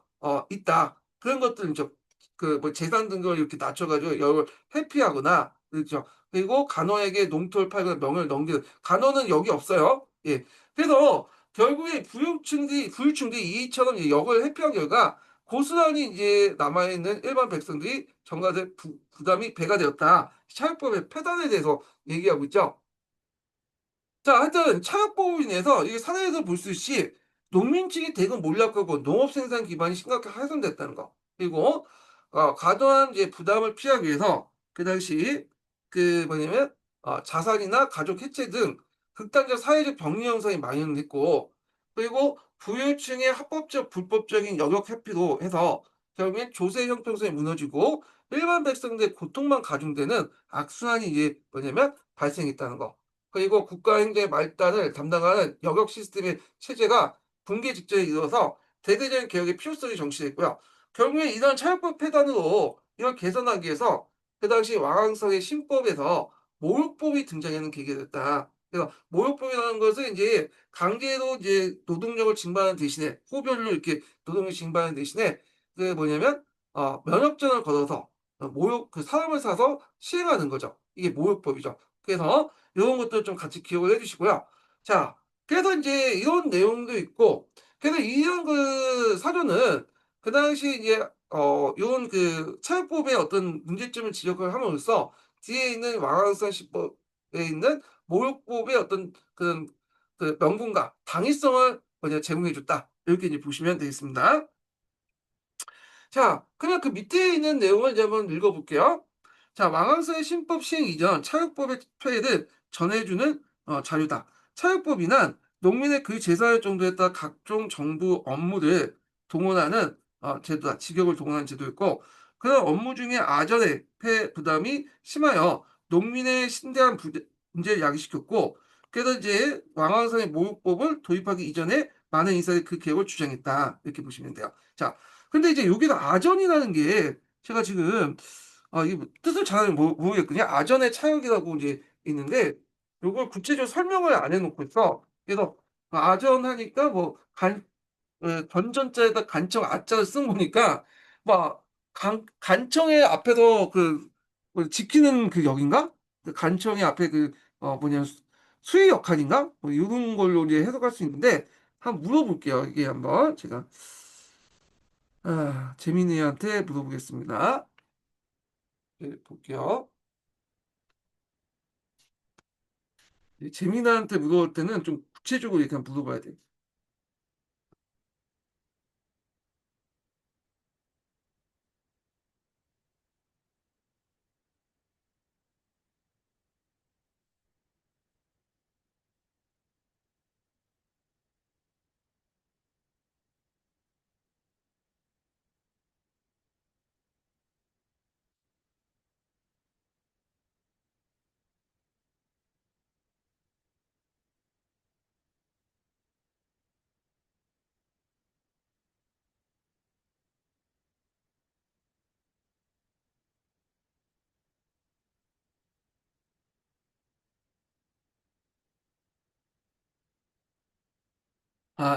있다. 그런 것들 이제 그 뭐 재산 등급을 이렇게 낮춰가지고 역을 회피하거나 그렇죠. 그리고 간호에게 농토를 팔거나 명예를 넘기는 간호는 역이 없어요. 예. 그래서 결국에 부유층들이 이처럼 이제 역을 회피한 결과 고스란히 이제 남아있는 일반 백성들이 정가된 부담이 배가 되었다. 차역법의 폐단에 대해서 얘기하고 있죠. 자, 하여튼 차역법으로 인해서 이게 사례에서 볼 수 있이 농민층이 대거 몰락하고 농업 생산 기반이 심각하게 훼손됐다는 거. 그리고 과도한 이제 부담을 피하기 위해서 그 당시 그 뭐냐면 자살이나 가족 해체 등 극단적 사회적 병리 현상이 만연했고 그리고 부유층의 합법적 불법적인 영역 회피로 해서 결국엔 조세 형평성이 무너지고 일반 백성들의 고통만 가중되는 악순환이 이제 뭐냐면 발생했다는 거. 그리고 국가 행정의 말단을 담당하는 영역 시스템의 체제가 붕괴 직전에 이르러서 대대적인 개혁의 필요성이 정치됐고요. 결국에 이런 차역법 폐단으로 이걸 개선하기 위해서 그 당시 왕왕성의 신법에서 모욕법이 등장하는 계기가 됐다. 그래서 모욕법이라는 것은 이제 강제로 이제 노동력을 징발하는 대신에 호별로 이렇게 노동을 징발하는 대신에 그 뭐냐면 면역전을 걸어서 모욕 그 사람을 사서 시행하는 거죠. 이게 모욕법이죠. 그래서 요런 것들 좀 같이 기억을 해 주시고요. 자 그래서 인제 이런 내용도 있고 그래서 이런 그 사료는 그 당시 이제 요런 그 차용법의 어떤 문제점을 지적을 함으로써 뒤에 있는 왕왕성 시법에 있는 모욕법의 어떤 그런 그 명분과 당위성을 제공해 줬다. 이렇게 이제 보시면 되겠습니다. 자, 그러면 그 밑에 있는 내용을 이제 한번 읽어볼게요. 자, 왕왕서의 신법 시행 이전 차육법의 폐해를 전해주는 자료다. 차육법이란 농민의 그 재산을 정도에 따라 각종 정부 업무를 동원하는 제도다. 직역을 동원하는 제도였고, 그런 업무 중에 아전의 폐 부담이 심하여 농민의 신대한 문제를 야기시켰고, 그래서 이제 왕왕서의 모육법을 도입하기 이전에 많은 인사들이 그 개혁을 주장했다. 이렇게 보시면 돼요. 자, 근데 이제 여기가 아전이라는 게 제가 지금 이게 뭐 뜻을 잘 모르겠거든요. 아전의 차역이라고 이제 있는데 요걸 구체적으로 설명을 안 해놓고 있어. 그래서 아전하니까 뭐 건전자에다 간청 아자를 쓴 거니까 막 간청의 앞에서 그 뭐 지키는 그 역인가? 그 간청의 앞에 그 뭐냐 수의 역할인가? 뭐 이런 걸로 이제 해석할 수 있는데 한번 물어볼게요. 이게 한번 제가 재민이한테 물어보겠습니다. 네, 볼게요. 재민이한테 물어볼 때는 좀 구체적으로 이렇게 한번 물어봐야 돼.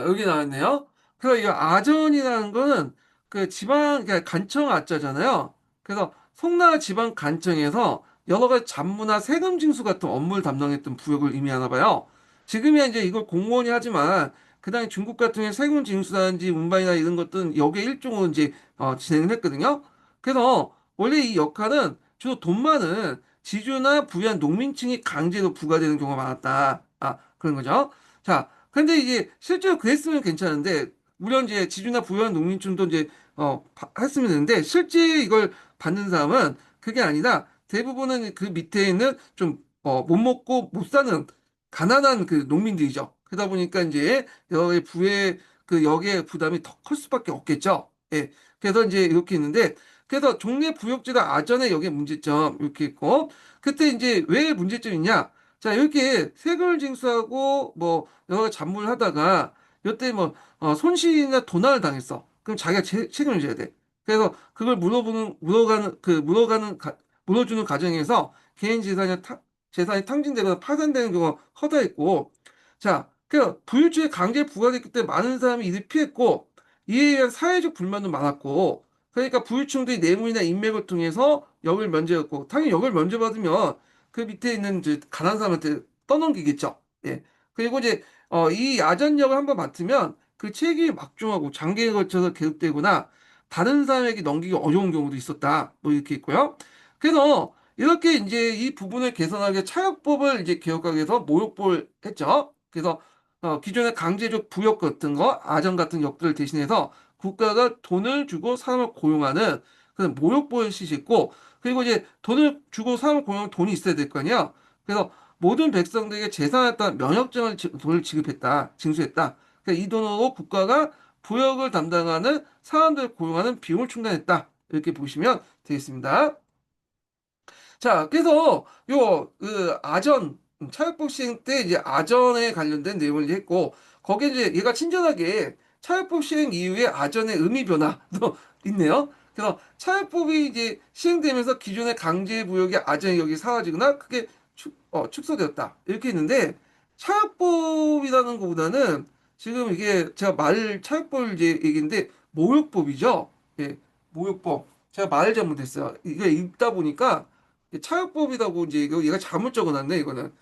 여기 나왔네요. 그래서 이 아전이라는 거는 그 지방, 그러니까 간청 아자잖아요. 그래서 송나라 지방 간청에서 여러 가지 잡무나 세금 징수 같은 업무를 담당했던 부역을 의미하나 봐요. 지금이야 이제 이걸 공무원이 하지만 그다음에 중국 같은 경우에 세금 징수라든지 운반이나 이런 것들은 역의 일종으로 이제 진행을 했거든요. 그래서 원래 이 역할은 주로 돈 많은 지주나 부유한 농민층이 강제로 부과되는 경우가 많았다. 그런 거죠. 자, 근데 이제 실제로 그랬으면 괜찮은데 물론 이제 지주나 부유한 농민층도 이제 했으면 되는데 실제 이걸 받는 사람은 그게 아니라 대부분은 그 밑에 있는 좀 못 먹고 못 사는 가난한 그 농민들이죠. 그러다 보니까 이제 여기 부의 그 역의 부담이 더 클 수밖에 없겠죠. 예. 그래서 이제 이렇게 있는데 그래서 종래 부역제가 아전의 역의 문제점 이렇게 있고 그때 이제 왜 문제점이냐? 자, 이렇게 세금을 징수하고 뭐 여러 가지 잡무를 하다가 이때 뭐 손실이나 도난을 당했어. 그럼 자기가 책임을 져야 돼. 그래서 그걸 물어주는 과정에서 개인 재산이 탕진되거나 파산되는 경우가 허다했고, 자, 그 부유주의 강제 부과됐기 때문에 많은 사람이 이를 피했고, 이에 의한 사회적 불만도 많았고, 그러니까 부유층들이 뇌물이나 인맥을 통해서 역을 면제했고, 당연히 역을 면제받으면 그 밑에 있는 이제 가난한 사람한테 떠넘기겠죠. 예. 그리고 이제 이 야전력을 한번 맡으면 그 책임이 막중하고 장기에 걸쳐서 계속되거나 다른 사람에게 넘기기 어려운 경우도 있었다. 뭐 이렇게 있고요. 그래서 이렇게 이제 이 부분을 개선하기 위해 차역법을 이제 개혁하기 위해서 모욕법을 했죠. 그래서 기존의 강제적 부역 같은 거, 아전 같은 역들을 대신해서 국가가 돈을 주고 사람을 고용하는 그런 모욕법을 시식했고 그리고 이제 돈을 주고 사람을 고용하면 돈이 있어야 될 거 아니야. 그래서 모든 백성들에게 재산에 따른 면역증을 돈을 지급했다, 징수했다. 그러니까 이 돈으로 국가가 부역을 담당하는 사람들을 고용하는 비용을 충당했다. 이렇게 보시면 되겠습니다. 자, 그래서 그 아전 차역법 시행 때 이제 아전에 관련된 내용을 이제 했고 거기에 이제 얘가 친절하게 차역법 시행 이후에 아전의 의미 변화도 있네요. 그래서 차역법이 이제 시행되면서 기존의 강제부역의 아전이 여기 사라지거나 크게 축소되었다. 이렇게 있는데 차역법이라는 것보다는 지금 이게 제가 차역법을 이제 얘기인데 모욕법이죠. 예, 모욕법. 제가 말을 잘못했어요. 이게 읽다 보니까 차역법이라고 이제 이거 얘가 잘못 적어놨네 이거는.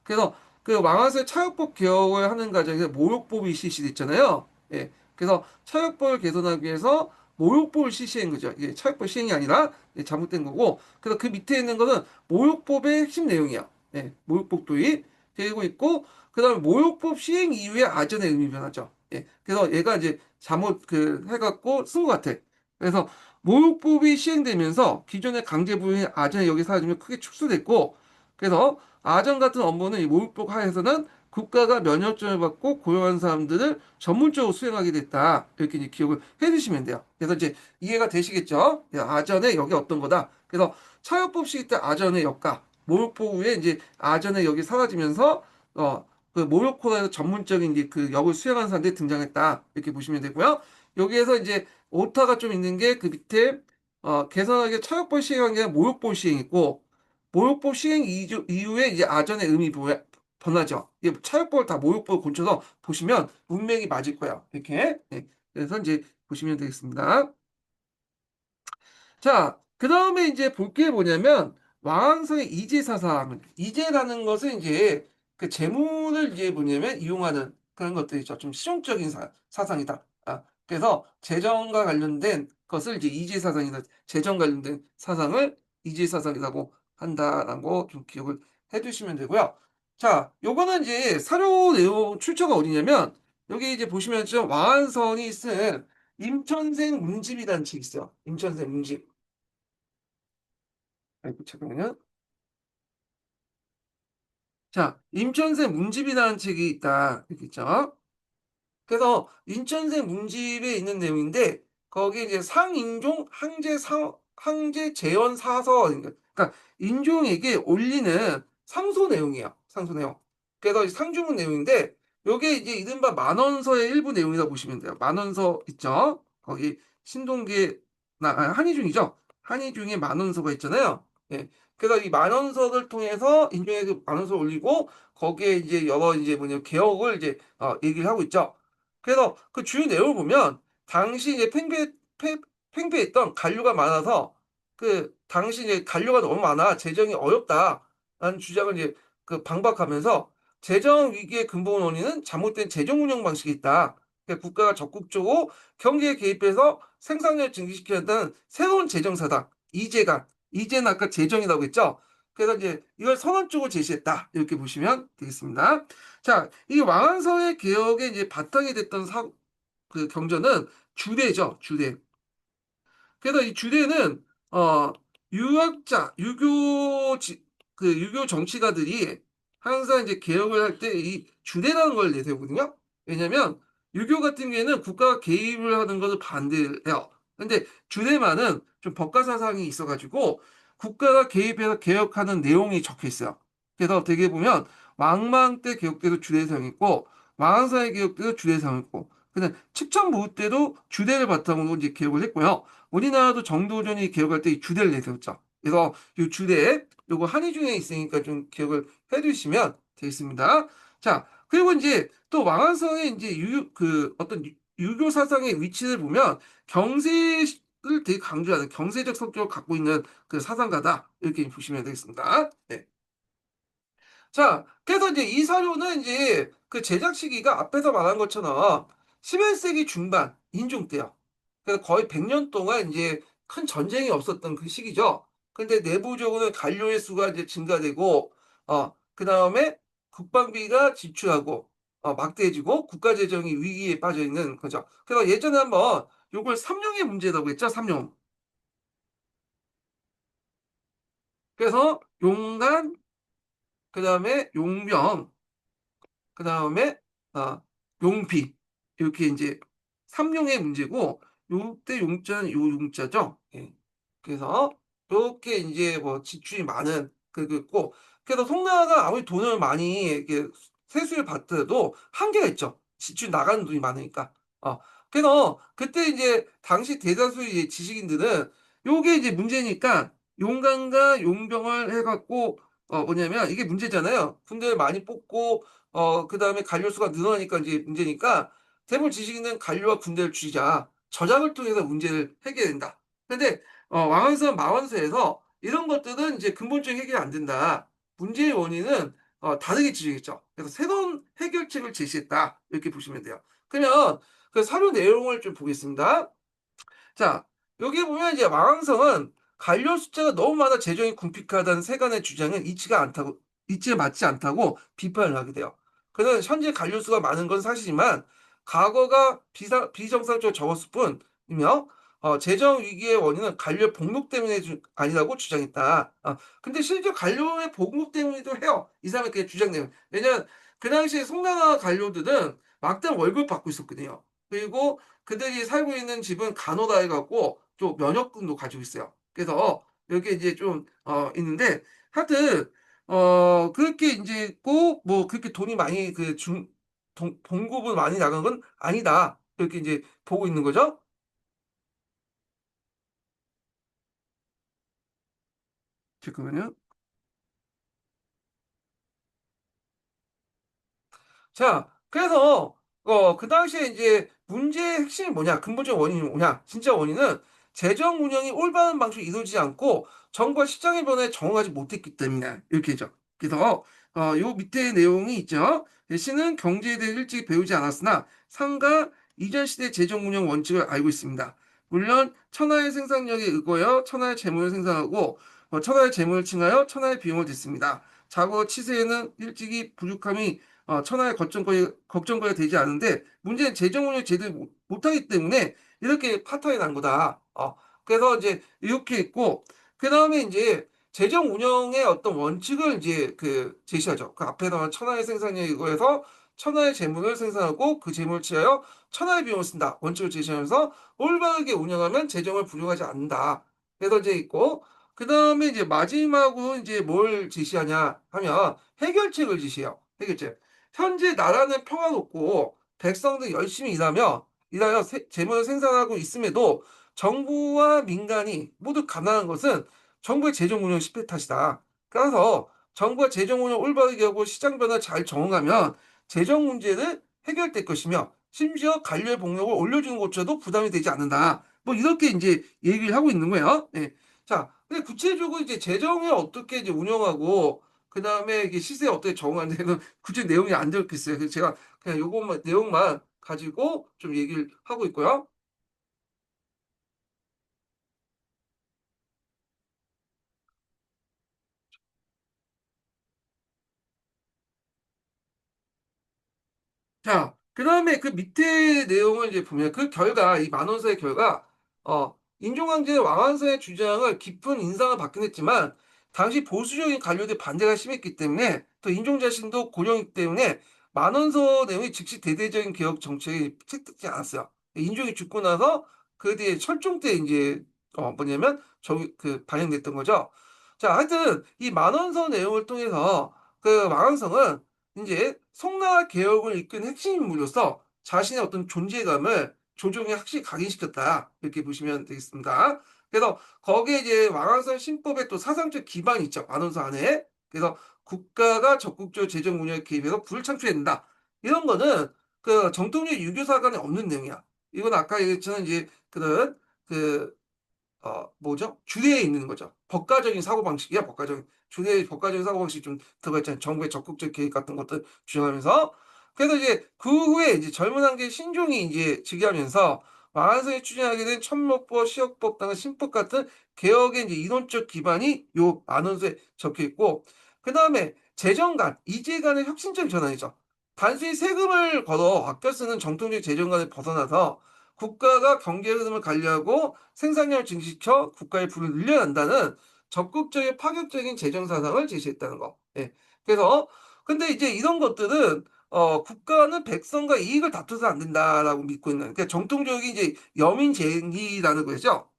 그래서 그 왕한세 차역법 개혁을 하는 과정에서 모욕법이 실시됐잖아요. 예. 그래서 차역법을 개선하기 위해서 모욕법을 실시한 거죠. 이게 차역법 시행이 아니라 잘못된 거고. 그래서 그 밑에 있는 거는 모욕법의 핵심 내용이야. 예. 모욕법 도입 되고 있고 그다음에 모욕법 시행 이후에 아전의 의미 변하죠. 예. 그래서 얘가 이제 잘못 그 해갖고 쓴 것 같아. 그래서 모욕법이 시행되면서 기존의 강제부의 아전이 여기 사라지면 크게 축소됐고 그래서 아전 같은 업무는 이 모욕법 하에서는 국가가 면역점을 받고 고용한 사람들을 전문적으로 수행하게 됐다. 이렇게 이제 기억을 해주시면 돼요. 그래서 이제 이해가 되시겠죠? 아전의 역이 어떤 거다. 그래서 차용법 시기 때 아전의 역과 모욕법 후에 이제 아전의 역이 사라지면서 그 모욕코드에서 전문적인 이제 그 역을 수행하는 사람들이 등장했다. 이렇게 보시면 되고요. 여기에서 이제 오타가 좀 있는 게 그 밑에 개선하게 차역법 시행한 게 아니라 모욕법 시행이고 모욕법 시행 이후에 이제 아전의 의미 변하죠. 이게 차역법을 다 모욕법을 고쳐서 보시면 문맥이 맞을 거야. 이렇게. 네. 그래서 이제 보시면 되겠습니다. 자, 그 다음에 이제 볼 게 뭐냐면 왕왕성의 이제사상. 이제라는 것은 이제 그 재물을 이제 뭐냐면 이용하는 그런 것들이죠. 좀 실용적인 사상이다. 그래서 재정과 관련된 것을 이제 이지 사상이다. 재정 관련된 사상을 이지 사상이라고 한다라고 좀 기억을 해 두시면 되고요. 자, 요거는 이제 사료 내용 출처가 어디냐면 여기 이제 보시면 좀 왕한선이 쓴 임천생 문집이라는 책이 있어요. 임천생 문집. 아이고 잠깐만요. 자, 임천생 문집이라는 책이 있다. 이렇게 있죠. 그래서 인천생 문집에 있는 내용인데 거기에 이제 상인종 항제 재원 사서 그러니까 인종에게 올리는 상소 내용이에요. 상소 내용. 그래서 이 상주문 내용인데 요게 이제 이른바 만원서의 일부 내용이라고 보시면 돼요. 만원서 있죠? 거기 신동기에 한의중이죠. 한의중에 만원서가 있잖아요. 예. 그래서 이 만원서를 통해서 인종에게 만원서 올리고 거기에 이제 여러 이제 뭐냐 개혁을 이제 얘기를 하고 있죠. 그래서 그 주요 내용을 보면 당시 이제 팽배했던 관료가 많아서 그 당시 이제 관료가 너무 많아 재정이 어렵다라는 주장을 이제 그 반박하면서 재정 위기의 근본 원인은 잘못된 재정 운영 방식이 있다. 그러니까 국가가 적극적으로 경제에 개입해서 생산력을 증진시켜야 한다는 새로운 재정사다. 이제는 아까 재정이라고 했죠. 그래서 이제 이걸 선언적으로 제시했다. 이렇게 보시면 되겠습니다. 자, 이 왕한서의 개혁에 이제 바탕이 됐던 그 경전은 주례죠, 주례. 그래서 이 주례는 유학자, 그 유교 정치가들이 항상 이제 개혁을 할 때 이 주례라는 걸 내세우거든요. 왜냐면 유교 같은 경우에는 국가가 개입을 하는 것을 반대해요. 근데 주례만은 좀 법가 사상이 있어가지고 국가가 개입해서 개혁하는 내용이 적혀 있어요. 그래서 되게 보면 왕망 때 개혁돼도 주례사항 있고 왕한사의 개혁돼도 주례사항 있고 근데 칙천무후 때도 주례를 바탕으로 이제 개혁을 했고요. 우리나라도 정도전이 개혁할 때 이 주례를 내세웠죠. 그래서 이 주례 요거 한의중에 있으니까 좀 기억을 해두시면 되겠습니다. 자, 그리고 이제 또 왕한성의 이제 그 어떤 유교 사상의 위치를 보면 경세를 되게 강조하는 경세적 성격을 갖고 있는 그 사상가다 이렇게 보시면 되겠습니다. 네. 자, 그래서 이제 이 사료는 이제 그 제작 시기가 앞에서 말한 것처럼 11세기 중반 인종 때요. 그래서 거의 100년 동안 이제 큰 전쟁이 없었던 그 시기죠. 근데 내부적으로는 관료의 수가 이제 증가되고, 그 다음에 국방비가 지출하고, 막대해지고 국가 재정이 위기에 빠져 있는 거죠. 그래서 예전에 한번 요걸 삼룡의 문제라고 했죠, 삼룡. 그래서 용단, 그 다음에 용병, 그다음에 용비 이렇게 이제 삼용의 문제고 요때 용자는 요 용자죠. 예. 그래서 요렇게 이제 뭐 지출이 많은 그게 있고 그래서 송나라가 아무리 돈을 많이 이렇게 세수를 받더라도 한계가 있죠. 지출 나가는 돈이 많으니까. 그래서 그때 이제 당시 대다수의 이제 지식인들은 요게 이제 문제니까 용관과 용병을 해 갖고 뭐냐면 이게 문제잖아요. 군대를 많이 뽑고 그다음에 관료 수가 늘어나니까 이제 문제니까 대부분 지식인은 관료와 군대를 줄이자. 전략을 통해서 문제를 해결된다. 근데 왕한선 마원서에서 이런 것들은 이제 근본적인 해결이 안 된다. 문제의 원인은 다르게 지적했죠. 그래서 새로운 해결책을 제시했다. 이렇게 보시면 돼요. 그러면 그 사료 내용을 좀 보겠습니다. 자, 여기 보면 이제 마왕성은 관료 숫자가 너무 많아 재정이 궁핍하다는 세간의 주장은 이치에 맞지 않다고 비판을 하게 돼요. 그는 현재 관료 수가 많은 건 사실이지만 과거가 비정상적으로 적었을 뿐이며 재정 위기의 원인은 관료 복록 때문에 아니라고 주장했다. 근데 실제 관료의 복록 때문이기도 해요. 이 사람의 그 주장 내용. 왜냐면 그 당시에 송나라 관료들은 막대한 월급 받고 있었거든요. 그리고 그들이 살고 있는 집은 간호다 해갖고 좀 면역금도 가지고 있어요. 그래서 이렇게 이제 좀 있는데 하여튼 그렇게 이제 있고 뭐 그렇게 돈이 많이 봉급을 많이 나간 건 아니다. 이렇게 이제 보고 있는 거죠. 잠깐만요. 자, 그래서 그 당시에 이제 문제의 핵심이 뭐냐, 근본적 원인이 뭐냐, 진짜 원인은 재정 운영이 올바른 방식으로 이루어지지 않고 정부와 시장의 변화에 적응하지 못했기 때문이다. 이렇게죠. 그래서 요 밑에 내용이 있죠. 시는 경제에 대해 일찍 배우지 않았으나 상가 이전 시대 재정 운영 원칙을 알고 있습니다. 물론 천하의 생산력에 의거하여 천하의 재물을 생산하고 천하의 재물을 칭하여 천하의 비용을 댔습니다. 자고 치세에는 일찍이 부족함이 천하의 걱정거리가 되지 않은데 문제는 재정 운영 제대로 못하기 때문에 이렇게 파탄이 난 거다. 그래서 이제 이렇게 있고 그 다음에 이제 재정 운영의 어떤 원칙을 이제 제시하죠. 그 앞에 나온 천하의 생산량에 의거해서 천하의 재물을 생산하고 그 재물을 취하여 천하의 비용을 쓴다. 원칙을 제시하면서 올바르게 운영하면 재정을 불용하지 않는다. 그래서 이제 있고 그 다음에 이제 마지막으로 이제 뭘 제시하냐 하면 해결책을 제시해요. 해결책. 현재 나라는 평화롭고 백성들 열심히 일하여 재물을 생산하고 있음에도 정부와 민간이 모두 가난한 것은 정부의 재정 운영 실패 탓이다. 따라서 정부가 재정 운영 올바르게 하고 시장 변화 잘 적응하면 재정 문제는 해결될 것이며 심지어 관료의 복력을 올려주는 것조차도 부담이 되지 않는다. 뭐 이렇게 이제 얘기를 하고 있는 거예요. 예. 자, 근데 구체적으로 이제 재정을 어떻게 이제 운영하고 그 다음에 이게 시세에 어떻게 적응하는지는 구체 내용이 안 적혀 있어요. 그래서 제가 그냥 요것만 내용만 가지고 좀 얘기를 하고 있고요. 자, 그 다음에 그 밑에 내용을 이제 보면 그 결과, 이 만원서의 결과, 인종강제 왕안서의 주장을 깊은 인상을 받긴 했지만, 당시 보수적인 관료들 반대가 심했기 때문에, 또 인종 자신도 고령이기 때문에, 만원서 내용이 즉시 대대적인 개혁 정책이 채택되지 않았어요. 인종이 죽고 나서, 그 뒤에 철종 때 이제, 뭐냐면, 반영됐던 거죠. 자, 하여튼, 이 만원서 내용을 통해서, 그 왕안성은 이제 송나라 개혁을 이끈 핵심 인물로서 자신의 어떤 존재감을 조정에 확실히 각인시켰다. 이렇게 보시면 되겠습니다. 그래서 거기에 이제 왕왕선 신법의 또 사상적 기반이 있죠. 만원서 안에. 그래서 국가가 적극적으로 재정 운영에 개입해서 부를 창출해야 된다. 이런 거는 그 정통적 유교사관에 없는 내용이야. 이건 아까 얘기했지만 이제 그런 그 뭐죠? 주례에 있는 거죠. 법가적인 사고방식이야, 법가적인. 주례의 법가적인 사고방식이 좀 들어가 있잖아요. 정부의 적극적 계획 같은 것들 주장하면서. 그래서 이제 그 후에 이제 젊은 황제 신종이 이제 즉위하면서 왕안성이 추진하게 된 천목법, 시역법 등의 신법 같은 개혁의 이제 이론적 기반이 요 안원서에 적혀 있고, 그 다음에 재정관, 이재관의 혁신적 전환이죠. 단순히 세금을 걷어 아껴 쓰는 정통적 재정관을 벗어나서 국가가 경제 흐름을 관리하고 생산량을 증식시켜 국가의 부를 늘려낸다는 적극적인 파격적인 재정 사상을 제시했다는 거. 예. 그래서 근데 이제 이런 것들은 국가는 백성과 이익을 다투서 안 된다라고 믿고 있는 그러니까 정통적인 이제 여민쟁의라는 거죠.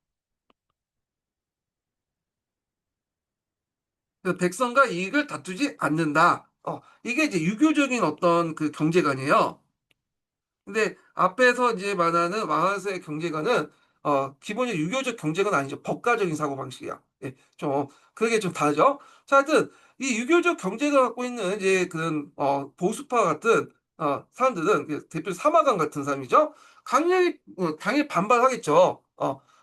그 백성과 이익을 다투지 않는다. 이게 이제 유교적인 어떤 그 경제관이에요. 근데 앞에서 이제 말하는 왕한서의 경제관은 기본적으로 유교적 경제관 아니죠. 법가적인 사고방식이야. 예, 좀 그게 좀 다르죠. 자, 하여튼 이 유교적 경제가 갖고 있는 이제 그런 보수파 같은 사람들은 대표 사마강 같은 사람이죠. 강력히 당연히 반발하겠죠.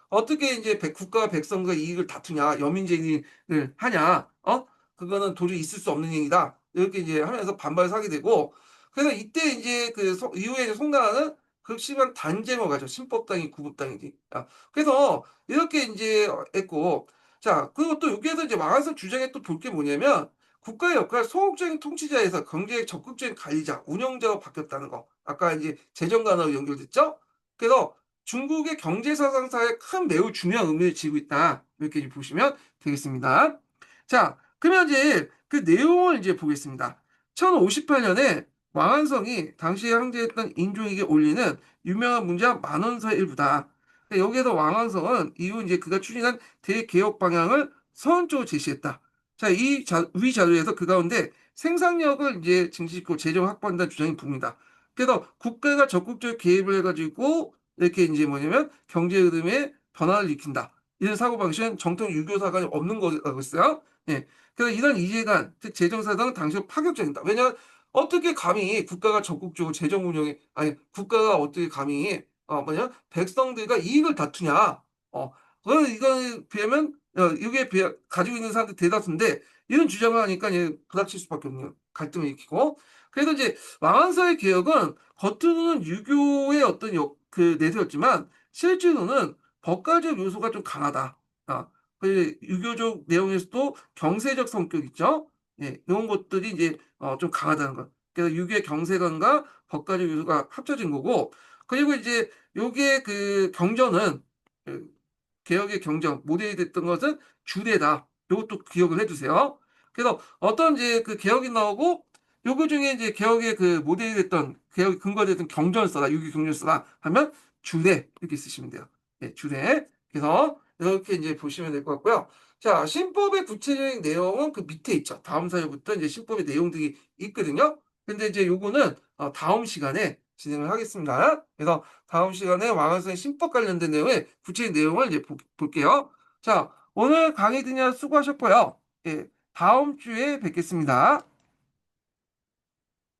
어떻게 이제 국가와 백성과 이익을 다투냐, 여민쟁의를 하냐, 그거는 도저히 있을 수 없는 얘기다. 이렇게 이제 하면서 반발을 하게 되고 그래서 이때 이제 이후에 이제 송나라는 극심한 단쟁을 가죠. 신법당이 구법당이지. 그래서 이렇게 이제 했고, 자, 그리고 또 여기에서 이제 왕한선 주장에 또 볼 게 뭐냐면, 국가의 역할, 소극적인 통치자에서 경제의 적극적인 관리자, 운영자로 바뀌었다는 거. 아까 이제 재정관으로 연결됐죠? 그래서 중국의 경제사상사에 큰 매우 중요한 의미를 지고 있다. 이렇게 이제 보시면 되겠습니다. 자, 그러면 이제 그 내용을 이제 보겠습니다. 1058년에 왕한성이 당시에 항제했던 인종에게 올리는 유명한 문장 만원서의 일부다. 여기에서 왕한성은 이후 이제 그가 추진한 대개혁 방향을 서론적으로 제시했다. 자, 위 자료에서 그 가운데 생산력을 이제 증식시키고 재정 확보한다는 주장이 봅니다. 그래서 국가가 적극적으로 개입을 해가지고 이렇게 이제 뭐냐면 경제 흐름에 변화를 일으킨다. 이런 사고방식은 정통 유교사관이 없는 거라고 했어요. 예. 그래서 이런 이해관, 즉 재정사상은 당시로 파격적이다. 왜냐하면 어떻게 감히 국가가 적극적으로 재정 운영에 아니 국가가 어떻게 감히 백성들과 이익을 다투냐? 그건 이거에 비하면 이게 가지고 있는 사람들 대다수인데 이런 주장을 하니까 이제 부닥칠 수밖에 없는 갈등을 일으키고 그래서 이제 왕안서의 개혁은 겉으로는 유교의 어떤 내세였지만 실제로는 법가적 요소가 좀 강하다. 아, 그 유교적 내용에서도 경세적 성격 있죠. 예, 이런 것들이 이제 좀 강하다는 것. 그래서 유교의 경세관과 법가적 요소가 합쳐진 거고 그리고 이제 요게 그 경전은 그 개혁의 경전 모델이 됐던 것은 주례다. 요것도 기억을 해 두세요. 그래서 어떤 이제 그 개혁이 나오고 요거 중에 이제 개혁의 그 모델이 됐던 개혁의 근거가 됐던 경전서다. 유교 경전서다 하면 주례 이렇게 쓰시면 돼요. 예, 주례. 그래서 이렇게 이제 보시면 될 것 같고요. 자, 신법의 구체적인 내용은 그 밑에 있죠. 다음 사회부터 이제 신법의 내용들이 있거든요. 근데 이제 요거는 다음 시간에 진행을 하겠습니다. 그래서 다음 시간에 왕한서의 신법 관련된 내용의 구체적인 내용을 이제 볼게요. 자, 오늘 강의 듣느라 수고하셨고요. 예, 다음 주에 뵙겠습니다.